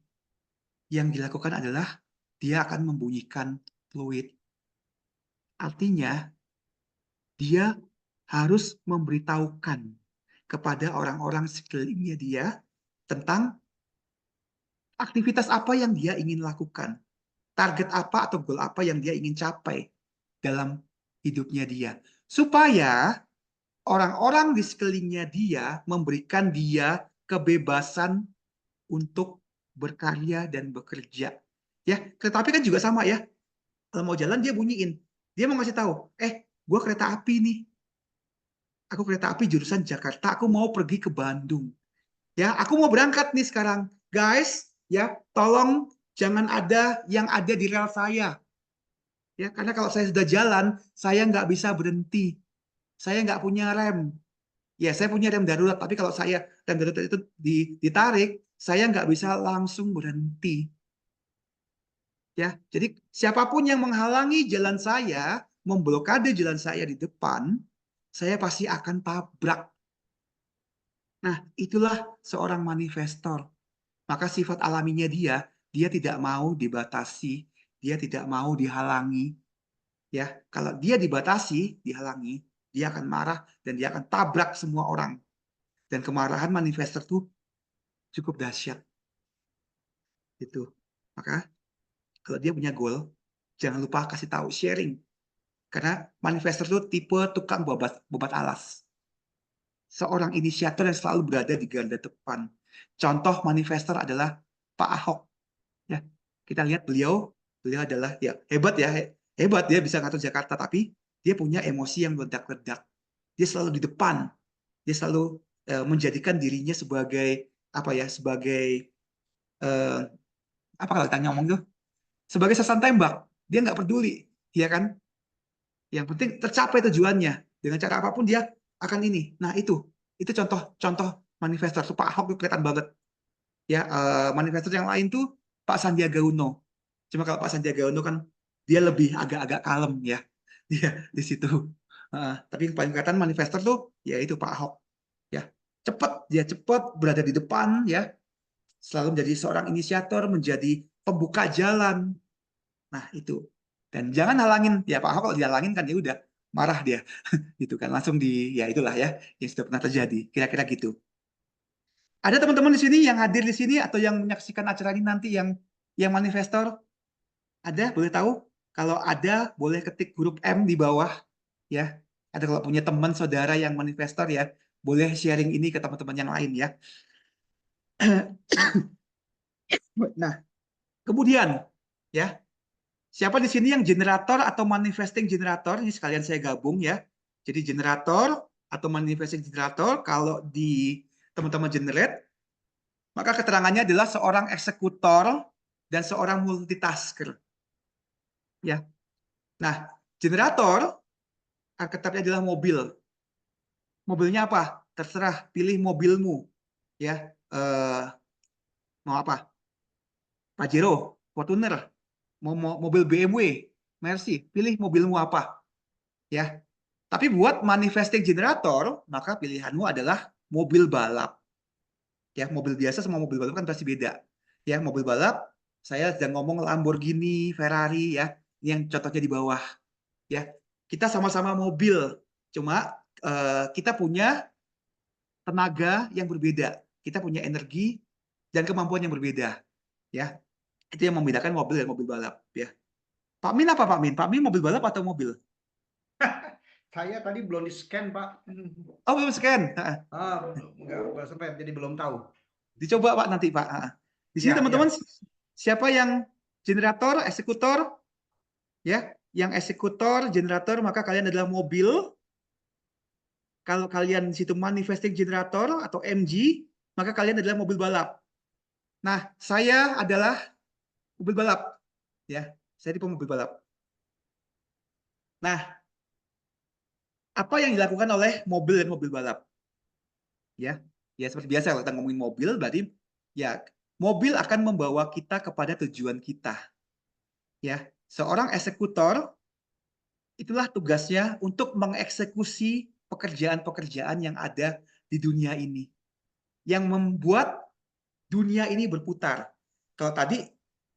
yang dilakukan adalah dia akan membunyikan fluid. Artinya dia harus memberitahukan kepada orang-orang sekelilingnya dia tentang aktivitas apa yang dia ingin lakukan, target apa atau goal apa yang dia ingin capai dalam hidupnya dia. Supaya orang-orang di sekelilingnya dia memberikan dia kebebasan untuk berkarya dan bekerja. Ya, kereta api kan juga sama ya. Kalau mau jalan dia bunyiin. Dia mau ngasih tahu, gue kereta api nih. Aku kereta api jurusan Jakarta, aku mau pergi ke Bandung. Ya, aku mau berangkat nih sekarang. Guys, ya, tolong jangan ada yang ada di rel saya. Ya, karena kalau saya sudah jalan, saya nggak bisa berhenti. Saya nggak punya rem. Ya, saya punya rem darurat, tapi kalau saya rem darurat itu ditarik, saya nggak bisa langsung berhenti. Ya, jadi siapapun yang menghalangi jalan saya, memblokade jalan saya di depan, saya pasti akan tabrak. Nah, itulah seorang manifestor. Maka sifat alaminya dia tidak mau dibatasi, dia tidak mau dihalangi. Ya, kalau dia dibatasi, dihalangi, dia akan marah dan dia akan tabrak semua orang. Dan kemarahan manifestor itu cukup dahsyat. Itu. Maka kalau dia punya goal, jangan lupa kasih tahu, sharing. Karena manifestor itu tipe tukang bobat alas. Seorang inisiator yang selalu berada di garda depan. Contoh manifestor adalah Pak Ahok. Ya, kita lihat beliau adalah ya hebat ya, hebat dia bisa ngatur Jakarta, tapi dia punya emosi yang meledak-ledak. Dia selalu di depan. Dia selalu menjadikan dirinya sebagai apa ya, sebagai eh, apa kalau kita ngomong tuh, sebagai sasaran tembak. Dia nggak peduli, ya kan? Yang penting tercapai tujuannya dengan cara apapun dia akan ini. Nah itu contoh-contoh manifestor. Tuh, Pak Ahok tuh kelihatan banget. Ya manifestor yang lain tuh Pak Sandiaga Uno. Cuma kalau Pak Sandiaga Uno kan dia lebih agak-agak kalem ya. Dia di situ. Tapi yang paling kelihatan manifestor tuh ya itu Pak Ahok. Ya dia cepat berada di depan ya. Selalu menjadi seorang inisiator, menjadi pembuka jalan. Nah itu. Dan jangan halangin. Ya Pak Ahok kalau dihalangin kan ya udah marah dia. Gitu kan langsung ya itulah ya yang sudah pernah terjadi. Kira-kira gitu. Ada teman-teman di sini yang hadir di sini atau yang menyaksikan acara ini nanti yang manifestor? Ada? Boleh tahu? Kalau ada, boleh ketik huruf M di bawah ya. Ada kalau punya teman saudara yang manifestor ya, boleh sharing ini ke teman-teman yang lain ya. Nah, kemudian ya, siapa di sini yang generator atau manifesting generator? Ini sekalian saya gabung ya. Jadi generator atau manifesting generator kalau di teman-teman generate, maka keterangannya adalah seorang eksekutor dan seorang multitasker. Ya. Nah, generator archetype-nya adalah mobil. Mobilnya apa? Terserah, pilih mobilmu. Ya, mau apa? Pajero, Fortuner, mau mobil BMW, Mercy, pilih mobilmu apa? Ya. Tapi buat manifesting generator, maka pilihanmu adalah mobil balap. Ya, mobil biasa sama mobil balap kan pasti beda. Ya, mobil balap saya sedang ngomong Lamborghini, Ferrari ya. Ini yang contohnya di bawah. Ya, kita sama-sama mobil, cuma kita punya tenaga yang berbeda, kita punya energi dan kemampuan yang berbeda. Ya, itu yang membedakan mobil dan mobil balap. Ya, Pak Min apa Pak Min? Pak Min mobil balap atau mobil? Saya tadi belum di-scan, Pak. Oh, belum scan. Enggak sempat, jadi belum tahu. Dicoba Pak nanti Pak. Di sini Ya, teman-teman ya. siapa yang generator, eksekutor? Ya, yang eksekutor, generator, maka kalian adalah mobil. Kalau kalian di situ manifesting generator atau MG, maka kalian adalah mobil balap. Nah, saya adalah mobil balap. Ya, saya tipe mobil balap. Nah, apa yang dilakukan oleh mobil dan mobil balap? Ya, ya seperti biasa kalau kita ngomongin mobil, berarti ya mobil akan membawa kita kepada tujuan kita. Ya, seorang eksekutor itulah tugasnya untuk mengeksekusi pekerjaan-pekerjaan yang ada di dunia ini, yang membuat dunia ini berputar. Kalau tadi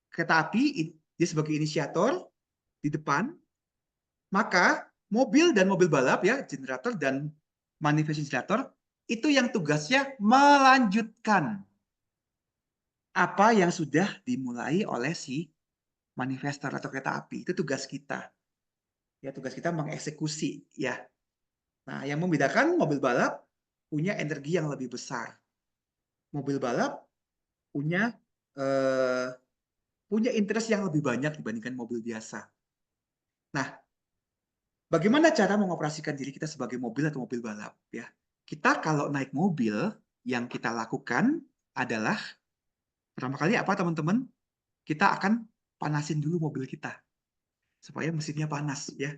kereta api dia sebagai inisiator di depan, maka mobil dan mobil balap ya, generator dan manifest generator itu yang tugasnya melanjutkan. apa yang sudah dimulai oleh si manifestor atau kereta api. Itu tugas kita. Ya, tugas kita mengeksekusi, ya. Nah, yang membedakan mobil balap punya energi yang lebih besar. Mobil balap punya eh, punya interest yang lebih banyak dibandingkan mobil biasa. Nah, bagaimana cara mengoperasikan diri kita sebagai mobil atau mobil balap? Ya, kita kalau naik mobil, yang kita lakukan adalah pertama kali apa teman-teman? Kita akan panasin dulu mobil kita supaya mesinnya panas, ya.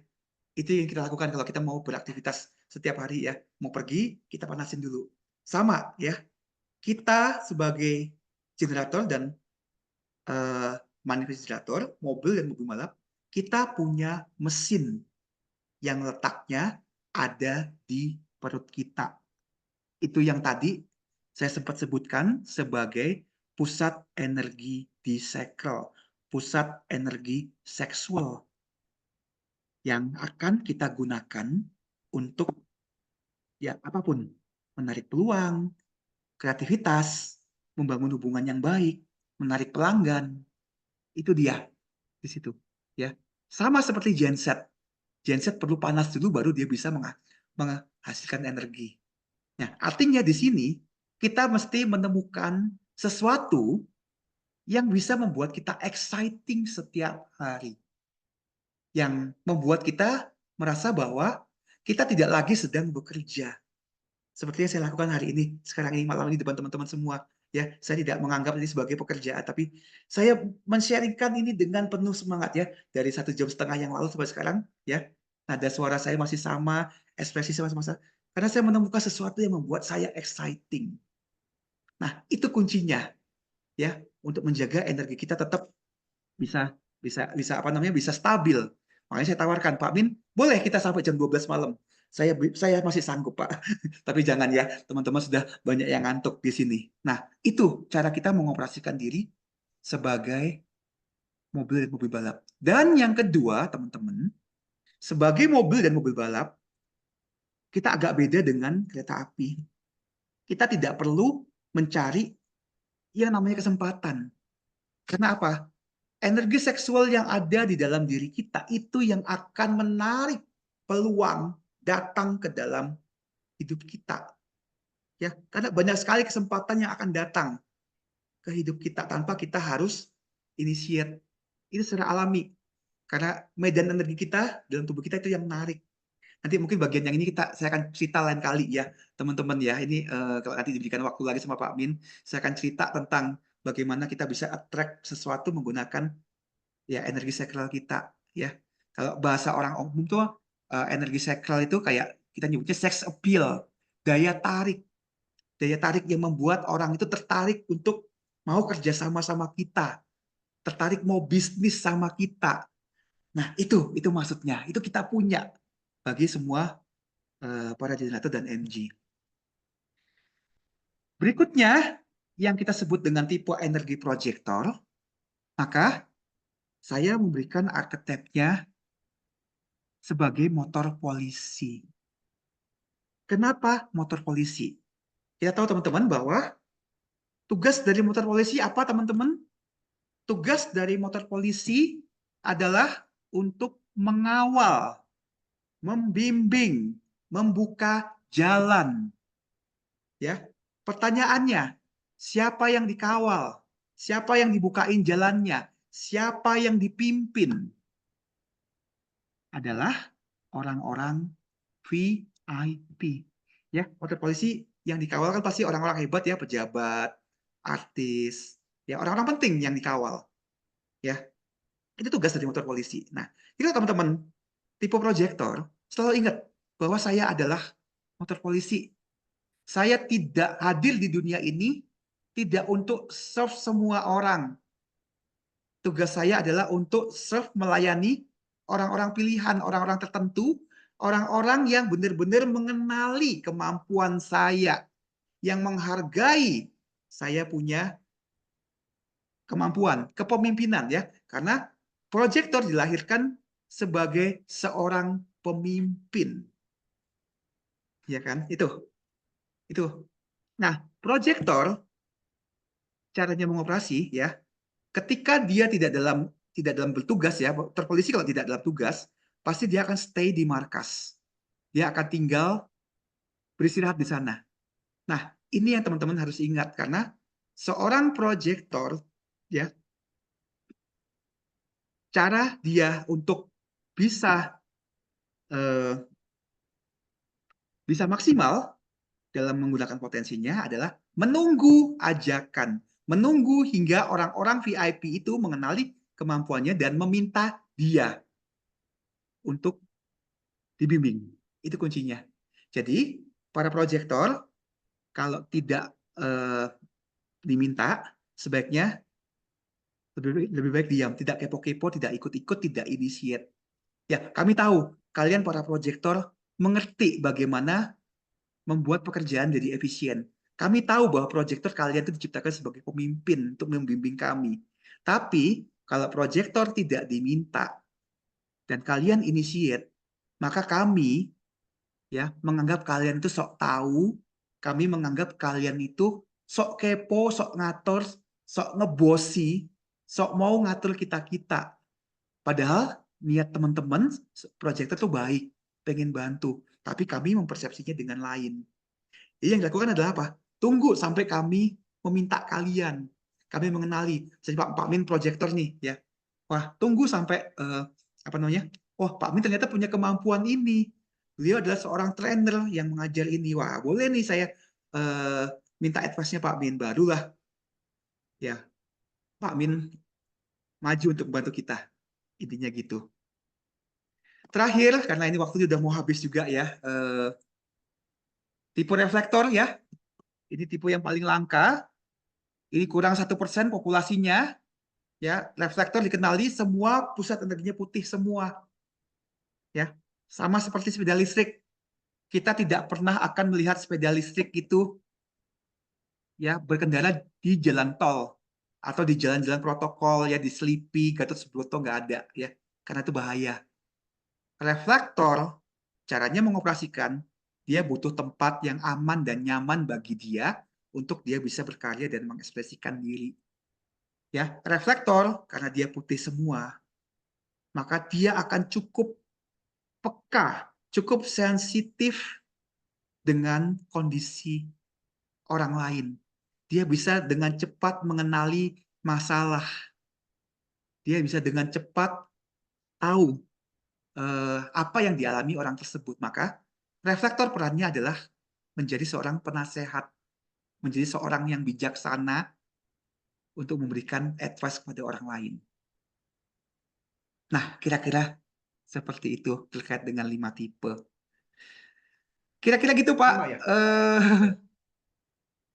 Itu yang kita lakukan kalau kita mau beraktivitas setiap hari, ya. Mau pergi, kita panasin dulu. Sama, ya. Kita sebagai generator dan manifestator, mobil dan mobil balap, kita punya mesin yang letaknya ada di perut kita. Itu yang tadi saya sempat sebutkan sebagai pusat energi di sacral, pusat energi seksual yang akan kita gunakan untuk ya apapun, menarik peluang, kreativitas, membangun hubungan yang baik, menarik pelanggan. Itu dia di situ, ya. Sama seperti genset. Genset perlu panas dulu baru dia bisa menghasilkan energi. Nah, artinya di sini kita mesti menemukan sesuatu yang bisa membuat kita exciting setiap hari. Yang membuat kita merasa bahwa kita tidak lagi sedang bekerja. Seperti yang saya lakukan hari ini, sekarang ini, malam ini depan teman-teman semua. Ya, saya tidak menganggap ini sebagai pekerjaan, tapi saya men-sharingkan ini dengan penuh semangat, ya. Dari 1,5 jam yang lalu sampai sekarang, ya. Nada suara saya masih sama, ekspresi saya masih sama. Karena saya menemukan sesuatu yang membuat saya exciting. Nah, itu kuncinya, ya, untuk menjaga energi kita tetap bisa bisa apa namanya bisa stabil. Makanya saya tawarkan, Pak Min, boleh kita sampai jam 12 malam. Saya masih sanggup, Pak. Tapi jangan ya, teman-teman sudah banyak yang ngantuk di sini. Nah, itu cara kita mengoperasikan diri sebagai mobil dan mobil balap. Dan yang kedua, teman-teman, sebagai mobil dan mobil balap, kita agak beda dengan kereta api. Kita tidak perlu mencari yang namanya kesempatan. Karena apa? Energi seksual yang ada di dalam diri kita itu yang akan menarik peluang datang ke dalam hidup kita. Ya, karena banyak sekali kesempatan yang akan datang ke hidup kita tanpa kita harus initiate. Itu secara alami. Karena medan energi kita dalam tubuh kita itu yang menarik. Nanti mungkin bagian yang ini saya akan cerita lain kali ya, teman-teman ya. Ini kalau nanti diberikan waktu lagi sama Pak Min, saya akan cerita tentang bagaimana kita bisa attract sesuatu menggunakan ya energi sakral kita, ya. Kalau bahasa orang umum tuh energi sakral itu kayak kita nyebutnya sex appeal, daya tarik, daya tarik yang membuat orang itu tertarik untuk mau kerja sama kita, tertarik mau bisnis sama kita. Nah, itu maksudnya. Itu kita punya bagi semua para generator dan MG. Berikutnya yang kita sebut dengan tipe energi proyektor, maka saya memberikan arketipnya sebagai motor polisi. Kenapa motor polisi? Kita tahu teman-teman bahwa tugas dari motor polisi apa teman-teman? Tugas dari motor polisi adalah untuk mengawal, membimbing, membuka jalan. Ya, pertanyaannya, siapa yang dikawal? Siapa yang dibukain jalannya? Siapa yang dipimpin? Adalah orang-orang VIP. Ya, motor polisi yang dikawal kan pasti orang-orang hebat ya, pejabat, artis, ya orang-orang penting yang dikawal. Ya, itu tugas dari motor polisi. Nah, itu teman-teman tipe proyektor selalu ingat bahwa saya adalah motor polisi. Saya tidak hadir di dunia ini tidak untuk serve semua orang. Tugas saya adalah untuk serve melayani orang-orang pilihan, orang-orang tertentu, orang-orang yang benar-benar mengenali kemampuan saya, yang menghargai saya punya kemampuan, kepemimpinan ya. Karena proyektor dilahirkan sebagai seorang pemimpin. Ya kan? Itu. Nah, proyektor caranya mengoperasi ya, ketika dia tidak dalam bertugas ya, terpolisi kalau tidak dalam tugas, pasti dia akan stay di markas. Dia akan tinggal beristirahat di sana. Nah, ini yang teman-teman harus ingat karena seorang proyektor ya, cara dia untuk bisa eh, bisa maksimal dalam menggunakan potensinya adalah menunggu ajakan, menunggu hingga orang-orang VIP itu mengenali kemampuannya dan meminta dia untuk dibimbing. Itu kuncinya. Jadi, para proyektor kalau tidak diminta, sebaiknya lebih baik diam, tidak kepo-kepo, tidak ikut-ikut, tidak initiate. Ya, kami tahu kalian para proyektor mengerti bagaimana membuat pekerjaan jadi efisien. Kami tahu bahwa proyektor kalian itu diciptakan sebagai pemimpin untuk membimbing kami. Tapi kalau proyektor tidak diminta dan kalian initiate, maka kami ya menganggap kalian itu sok tahu, kami menganggap kalian itu sok kepo, sok ngatur, sok ngebosi, sok mau ngatur kita-kita. Padahal niat teman-teman proyektor itu baik, pengen bantu, tapi kami mempersepsinya dengan lain. Jadi yang dilakukan adalah apa? Tunggu sampai kami meminta kalian. Kami mengenali. Jadi Pak Min proyektor nih ya. Wah, tunggu sampai apa namanya? Oh, Pak Min ternyata punya kemampuan ini. Beliau adalah seorang trainer yang mengajar ini. Wah, boleh nih saya eh, minta advice-nya Pak Min. Barulah ya Pak Min maju untuk membantu kita. Intinya gitu. Terakhir, karena ini waktunya udah mau habis juga ya. Tipe reflektor ya. Ini tipe yang paling langka. Ini kurang 1% populasinya. Ya, reflektor dikenali semua pusat energinya putih semua. Ya, sama seperti sepeda listrik. Kita tidak pernah akan melihat sepeda listrik itu ya berkendara di jalan tol atau di jalan-jalan protokol ya di Selipi, Gatot Subroto nggak ada ya, karena itu bahaya. Reflektor caranya mengoperasikan dia butuh tempat yang aman dan nyaman bagi dia untuk dia bisa berkarya dan mengekspresikan diri. Ya, reflektor karena dia putih semua, maka dia akan cukup peka, cukup sensitif dengan kondisi orang lain. Dia bisa dengan cepat mengenali masalah. Dia bisa dengan cepat tahu apa yang dialami orang tersebut. Maka reflektor perannya adalah menjadi seorang penasehat, menjadi seorang yang bijaksana untuk memberikan advice kepada orang lain. Nah, kira-kira seperti itu terkait dengan 5 tipe. Kira-kira gitu, Pak. 5 ya?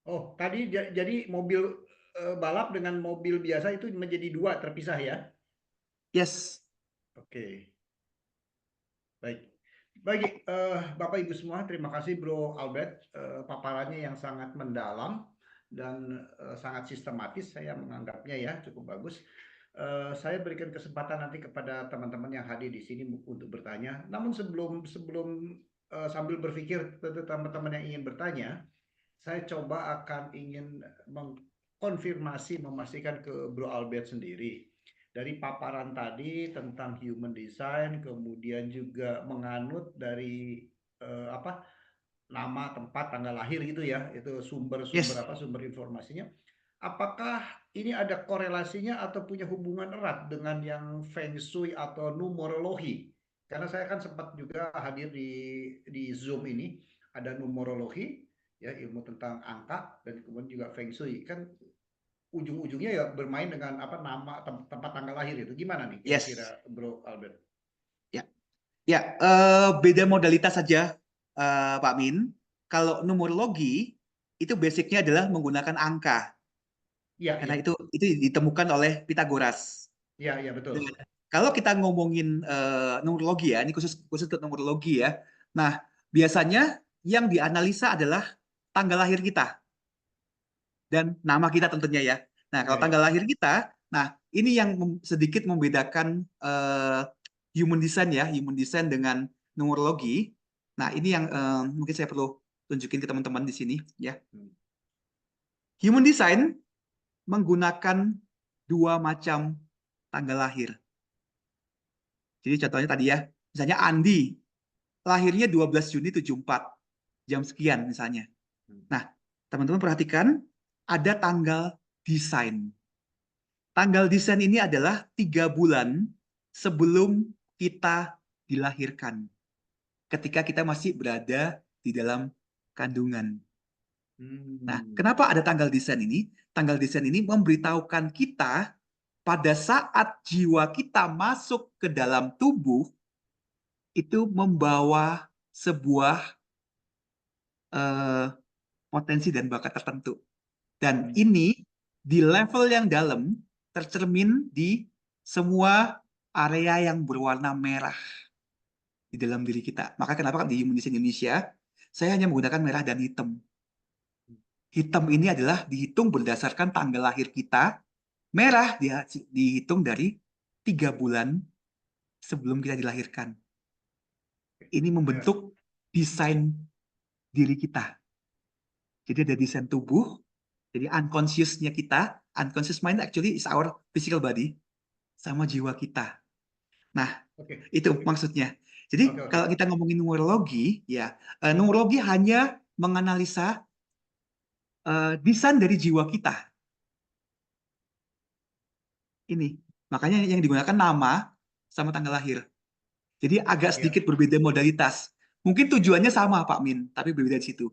Oh, tadi jadi mobil balap dengan mobil biasa itu menjadi 2 terpisah ya? Yes. Oke, baik. Baik, Bapak Ibu semua, terima kasih Bro Albert, paparannya yang sangat mendalam dan sangat sistematis saya menganggapnya ya, cukup bagus. Saya berikan kesempatan nanti kepada teman-teman yang hadir di sini untuk bertanya. Namun sebelum sebelum sambil berpikir teman-teman yang ingin bertanya, saya coba akan ingin mengkonfirmasi, memastikan ke Bro Albert sendiri. Dari paparan tadi tentang human design, kemudian juga menganut dari apa nama, tempat, tanggal lahir gitu ya, itu sumber-sumber Yes. apa sumber informasinya. Apakah ini ada korelasinya atau punya hubungan erat dengan yang Feng Shui atau numerologi? Karena saya kan sempat juga hadir di Zoom ini, ada numerologi, ya ilmu tentang angka dan kemudian juga Feng Shui. Kan ujung-ujungnya ya bermain dengan apa nama tempat tanggal lahir itu. Gimana nih Yes. kira-kira Bro Albert? Ya. Ya, beda modalitas saja, Pak Min. Kalau numerologi itu basicnya adalah menggunakan angka, Iya, karena iya. itu ditemukan oleh Pitagoras. Iya, iya betul. Dan kalau kita ngomongin numerologi ya, ini khusus khusus untuk numerologi ya. Nah, biasanya yang dianalisa adalah tanggal lahir kita dan nama kita tentunya ya. Nah, Iya, kalau iya. tanggal lahir kita, nah ini yang sedikit membedakan human design ya, human design dengan numerologi. Nah, ini yang mungkin saya perlu tunjukin ke teman-teman di sini ya. Hmm. Human design menggunakan dua macam tanggal lahir. Jadi contohnya tadi ya, misalnya Andi, lahirnya 12 Juni 74, jam sekian misalnya. Nah, teman-teman perhatikan, ada tanggal desain. Tanggal desain ini adalah 3 bulan sebelum kita dilahirkan. Ketika kita masih berada di dalam kandungan. Nah, kenapa ada tanggal desain ini? Tanggal desain ini memberitahukan kita pada saat jiwa kita masuk ke dalam tubuh, itu membawa sebuah potensi dan bakat tertentu. Dan ini di level yang dalam tercermin di semua area yang berwarna merah di dalam diri kita. Maka kenapa di Human Design Indonesia saya hanya menggunakan merah dan hitam. Hitam ini adalah dihitung berdasarkan tanggal lahir kita, merah dihitung dari 3 bulan sebelum kita dilahirkan. Ini membentuk desain diri kita. Jadi ada desain tubuh, jadi unconscious-nya kita, unconscious mind actually is our physical body, sama jiwa kita. Nah, itu maksudnya. Jadi kalau kita ngomongin numerologi, ya numerologi hanya menganalisa desain dari jiwa kita. Ini, makanya yang digunakan nama sama tanggal lahir. Jadi agak sedikit berbeda modalitas. Mungkin tujuannya sama Pak Min, tapi berbeda di situ.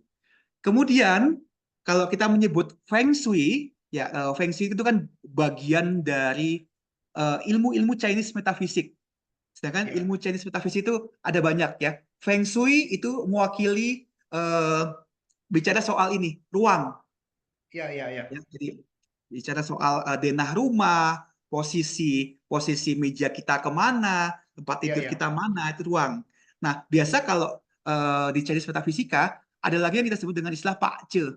Kemudian kalau kita menyebut Feng Shui, ya Feng Shui itu kan bagian dari ilmu-ilmu Chinese metafisik. Sedangkan ilmu Chinese metafisik itu ada banyak ya. Feng Shui itu mewakili bicara soal ini, ruang. Ya, jadi bicara soal denah rumah, posisi meja kita kemana, tempat tidur kita mana, itu ruang. Nah, biasa kalau di Chinese metafisika ada lagi yang kita sebut dengan istilah Pak Ce,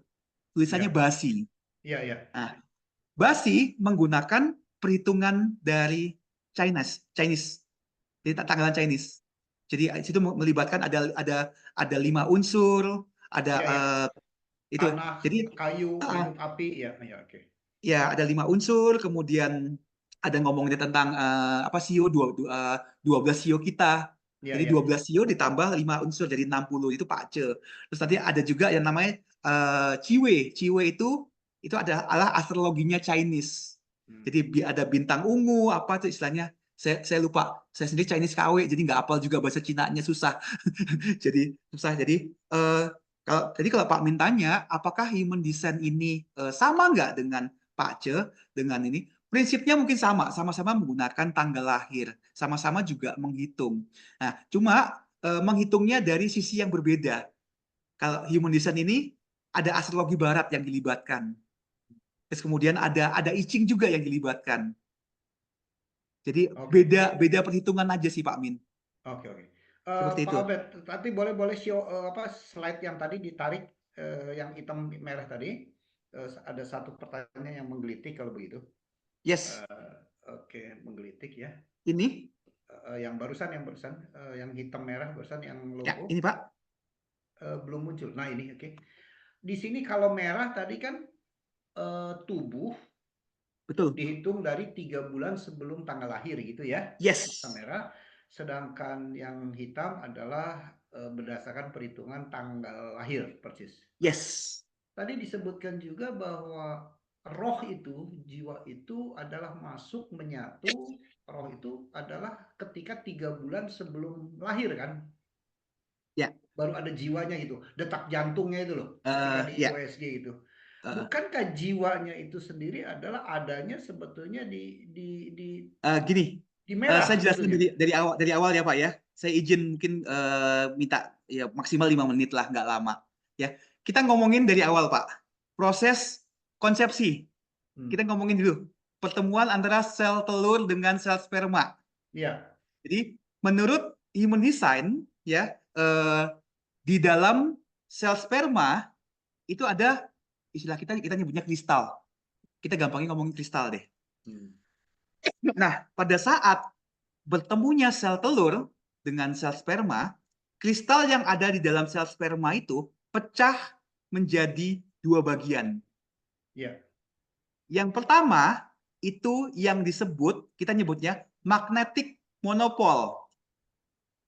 tulisannya basi. Nah, basi menggunakan perhitungan dari Chinese. Jadi tanggalan Chinese. Jadi itu melibatkan ada 5 unsur, ada itu. Tanah, Jadi kayu, hidup, api, oke. Ya, ada 5 unsur, kemudian ada ngomongnya tentang apa sio 12 sio kita. Jadi 12 sio ditambah 5 unsur jadi 60, itu Pak Ce. Terus nanti ada juga yang namanya Ciwe. Ciwe itu adalah astrologinya Chinese. Jadi ada bintang ungu, apa tuh istilahnya? Saya lupa. Saya sendiri Chinese KW, jadi nggak hafal juga bahasa Cina-nya, susah. Jadi susah. Kalau Pak Min tanya, apakah human design ini sama nggak dengan Pak Ce, dengan ini? Prinsipnya mungkin sama-sama menggunakan tanggal lahir, sama-sama juga menghitung. Nah, cuma menghitungnya dari sisi yang berbeda. Kalau human design ini ada astrologi barat yang dilibatkan. Terus kemudian ada I Ching juga yang dilibatkan. Jadi beda perhitungan aja sih Pak Min. Oke. Seperti Pak itu. Albert, tapi boleh show slide yang tadi ditarik, yang hitam merah tadi. Ada satu pertanyaan yang menggelitik kalau begitu. Yes. Oke, menggelitik ya. Ini? Yang barusan, yang hitam merah barusan yang logo. Ya, ini Pak. Belum muncul. Nah ini, oke. Di sini kalau merah tadi kan tubuh. Betul. Dihitung dari 3 bulan sebelum tanggal lahir gitu ya. Yes. Merah. Sedangkan yang hitam adalah berdasarkan perhitungan tanggal lahir persis. Yes. Tadi disebutkan juga bahwa roh itu, jiwa itu adalah masuk menyatu. Roh itu adalah ketika 3 bulan sebelum lahir kan. Ya. Baru ada jiwanya gitu, detak jantungnya itu loh, ketika di USG itu. Bukankah jiwanya itu sendiri adalah adanya sebetulnya di gini, merah? saya jelaskan dari awal ya Pak ya. Saya izin mungkin minta ya maksimal 5 menit lah, nggak lama. Ya, kita ngomongin dari awal Pak. Proses konsepsi. Kita ngomongin dulu pertemuan antara sel telur dengan sel sperma. Iya. Jadi menurut human design ya di dalam sel sperma itu ada istilah kita nyebutnya kristal. Kita gampangnya ngomongin kristal deh. Nah, pada saat bertemunya sel telur dengan sel sperma, kristal yang ada di dalam sel sperma itu pecah menjadi 2 bagian. Iya. Yang pertama itu yang disebut, kita nyebutnya magnetic monopole.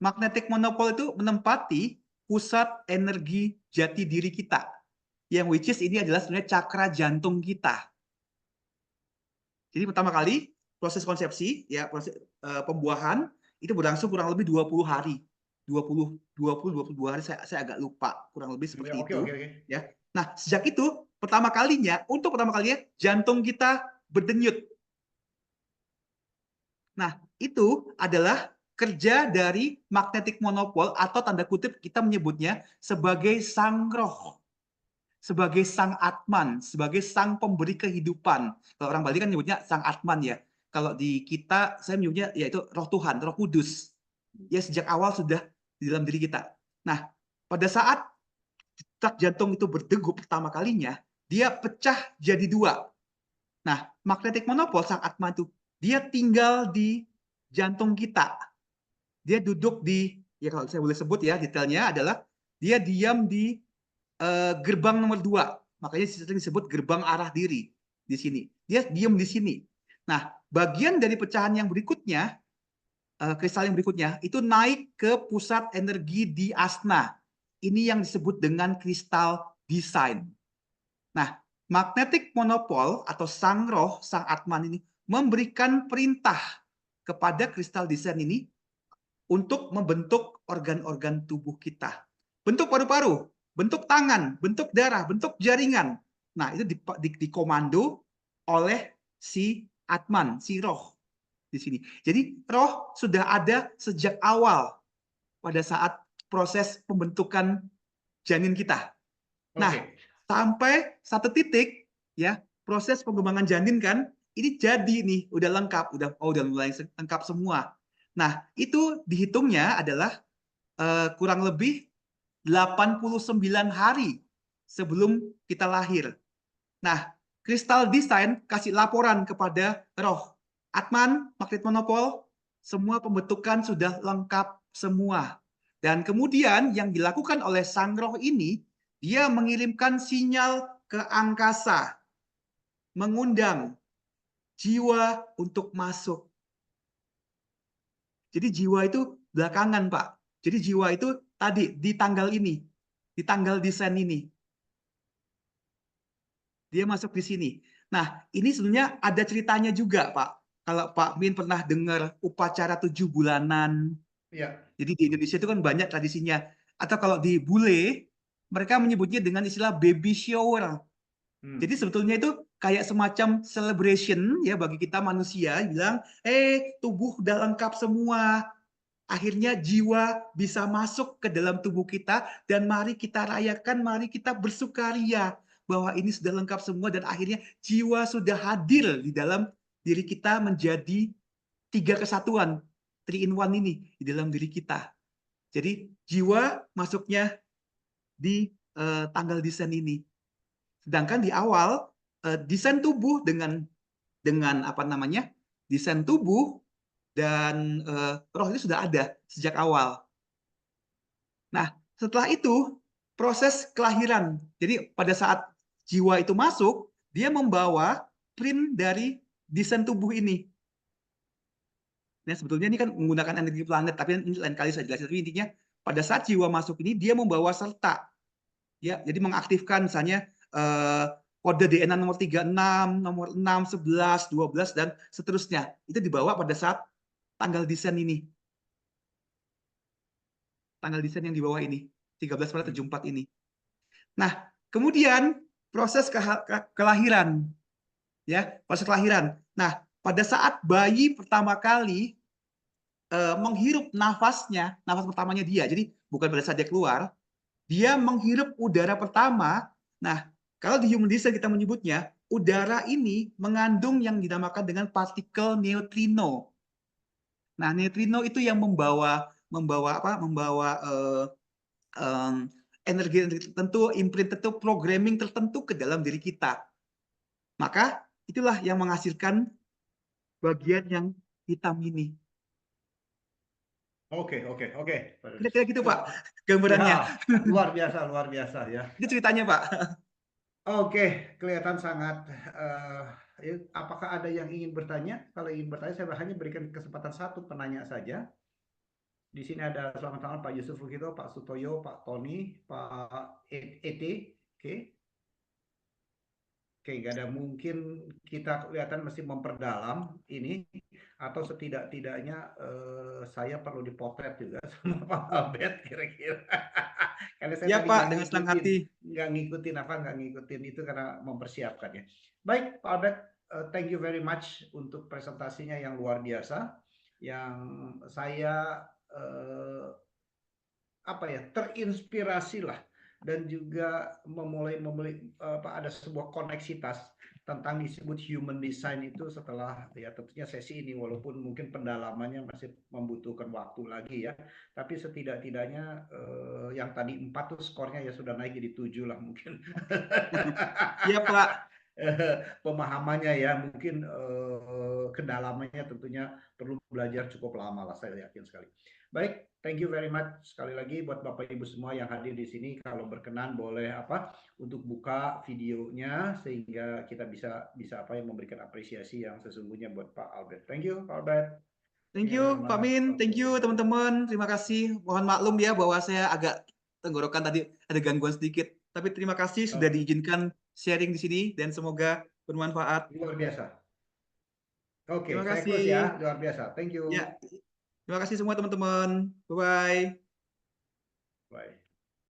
Magnetic monopole itu menempati pusat energi jati diri kita. Yang which is ini adalah sebenarnya cakra jantung kita. Jadi pertama kali proses konsepsi, ya proses pembuahan itu berlangsung kurang lebih 20 hari. 22 hari, saya agak lupa, kurang lebih seperti Oke, itu. oke, oke. Ya. Nah, sejak itu pertama kalinya jantung kita berdenyut. Nah, itu adalah kerja dari magnetic monopole atau tanda kutip kita menyebutnya sebagai sang roh, sebagai sang Atman, sebagai sang pemberi kehidupan. Kalau orang Bali kan menyebutnya sang Atman ya. Kalau di kita saya menyebutnya yaitu roh Tuhan, Roh Kudus. Ya sejak awal sudah di dalam diri kita. Nah, pada saat detak jantung itu berdegup pertama kalinya, dia pecah jadi dua. Nah, magnetic monopole sang Atman itu dia tinggal di jantung kita. Dia duduk di, ya kalau saya boleh sebut ya detailnya adalah dia diam di gerbang nomor 2. Makanya sering disebut gerbang arah diri di sini. Dia diam di sini. Nah, bagian dari pecahan yang berikutnya, kristal yang berikutnya itu naik ke pusat energi di asna. Ini yang disebut dengan kristal design. Nah, magnetic monopole atau sang roh, sang Atman ini memberikan perintah kepada kristal design ini untuk membentuk organ-organ tubuh kita. Bentuk paru-paru, bentuk tangan, bentuk darah, bentuk jaringan. Nah, itu dikomando oleh si Atman, si roh di sini. Jadi roh sudah ada sejak awal pada saat proses pembentukan janin kita. Nah, sampai satu titik ya, proses pengembangan janin kan ini jadi nih, udah lengkap, udah mulai lengkap semua. Nah, itu dihitungnya adalah kurang lebih 89 hari sebelum kita lahir. Nah, kristal design kasih laporan kepada roh. Atman, magnet monopol, semua pembentukan sudah lengkap semua. Dan kemudian yang dilakukan oleh sang roh ini, dia mengirimkan sinyal ke angkasa, mengundang jiwa untuk masuk. Jadi jiwa itu belakangan, Pak. Jadi jiwa itu tadi di tanggal ini, di tanggal desain ini. Dia masuk di sini. Nah, ini sebenarnya ada ceritanya juga, Pak. Kalau Pak Min pernah dengar upacara 7 bulanan. Ya. Jadi di Indonesia itu kan banyak tradisinya. Atau kalau di bule, mereka menyebutnya dengan istilah baby shower. Jadi sebetulnya itu kayak semacam celebration ya bagi kita manusia, bilang, tubuh udah lengkap semua. Akhirnya jiwa bisa masuk ke dalam tubuh kita dan mari kita rayakan, mari kita bersukaria bahwa ini sudah lengkap semua dan akhirnya jiwa sudah hadir di dalam diri kita menjadi 3 kesatuan, 3 in 1 ini di dalam diri kita. Jadi jiwa masuknya di tanggal desain ini. Sedangkan di awal desain tubuh dengan apa namanya? Desain tubuh dan roh itu sudah ada sejak awal. Nah, setelah itu proses kelahiran. Jadi pada saat jiwa itu masuk, dia membawa print dari desain tubuh ini. Nah, sebetulnya ini kan menggunakan energi planet, tapi ini lain kali saya jelasin. Tapi intinya pada saat jiwa masuk ini dia membawa serta, ya, jadi mengaktifkan misalnya kode DNA nomor 36, nomor 6, 11, 12 dan seterusnya. Itu dibawa pada saat tanggal desain ini. Tanggal desain yang di bawah ini, 13 Maret 74 ini. Nah, kemudian proses kelahiran. Ya, proses kelahiran. Nah, pada saat bayi pertama kali menghirup nafasnya, nafas pertamanya dia, jadi bukan pada saat dia keluar, dia menghirup udara pertama. Nah, kalau di human design kita menyebutnya, udara ini mengandung yang dinamakan dengan partikel neutrino. Nah, neutrino itu yang membawa energi tertentu, imprint tertentu, programming tertentu ke dalam diri kita. Maka itulah yang menghasilkan bagian yang hitam ini. Oke. Kira-kira gitu, Pak, gambarannya. Ya, luar biasa ya. Itu ceritanya, Pak. Oke, kelihatan sangat Apakah ada yang ingin bertanya? Kalau ingin bertanya, saya hanya berikan kesempatan satu penanya saja. Di sini ada selamat malam Pak Yusuf Lukito, Pak Sutoyo, Pak Tony, Pak Ete. Oke. Oke, nggak ada, mungkin kita kelihatan mesti memperdalam ini, atau setidak-tidaknya saya perlu dipotret juga sama Pak Albert kira-kira. Karena saya Ya tadi Pak, dengan senang hati. nggak ngikutin itu karena mempersiapkannya. Baik, Pak Albert, thank you very much untuk presentasinya yang luar biasa, yang saya terinspirasi lah, dan juga memulai ada sebuah koneksitas tentang disebut human design itu setelah ya tentunya sesi ini, walaupun mungkin pendalamannya masih membutuhkan waktu lagi ya, tapi setidak-tidaknya yang tadi 4 tuh skornya ya sudah naik jadi 7 lah mungkin. Iya Pak. Pemahamannya ya mungkin kedalamannya tentunya perlu belajar cukup lama lah, saya yakin sekali. Baik, thank you very much sekali lagi buat Bapak Ibu semua yang hadir di sini. Kalau berkenan boleh untuk buka videonya sehingga kita bisa memberikan apresiasi yang sesungguhnya buat Pak Albert. Thank you Pak Albert. Thank Thank you very you Pak much. Min, thank Oke. you teman-teman. Terima kasih. Mohon maklum ya bahwa saya agak tenggorokan tadi, ada gangguan sedikit. Tapi terima kasih sudah Oke. diizinkan sharing di sini dan semoga bermanfaat. Luar biasa. Oke, Terima saya close ya. kasih. Luar biasa. Thank you. Ya, terima kasih semua teman-teman. Bye-bye. Bye.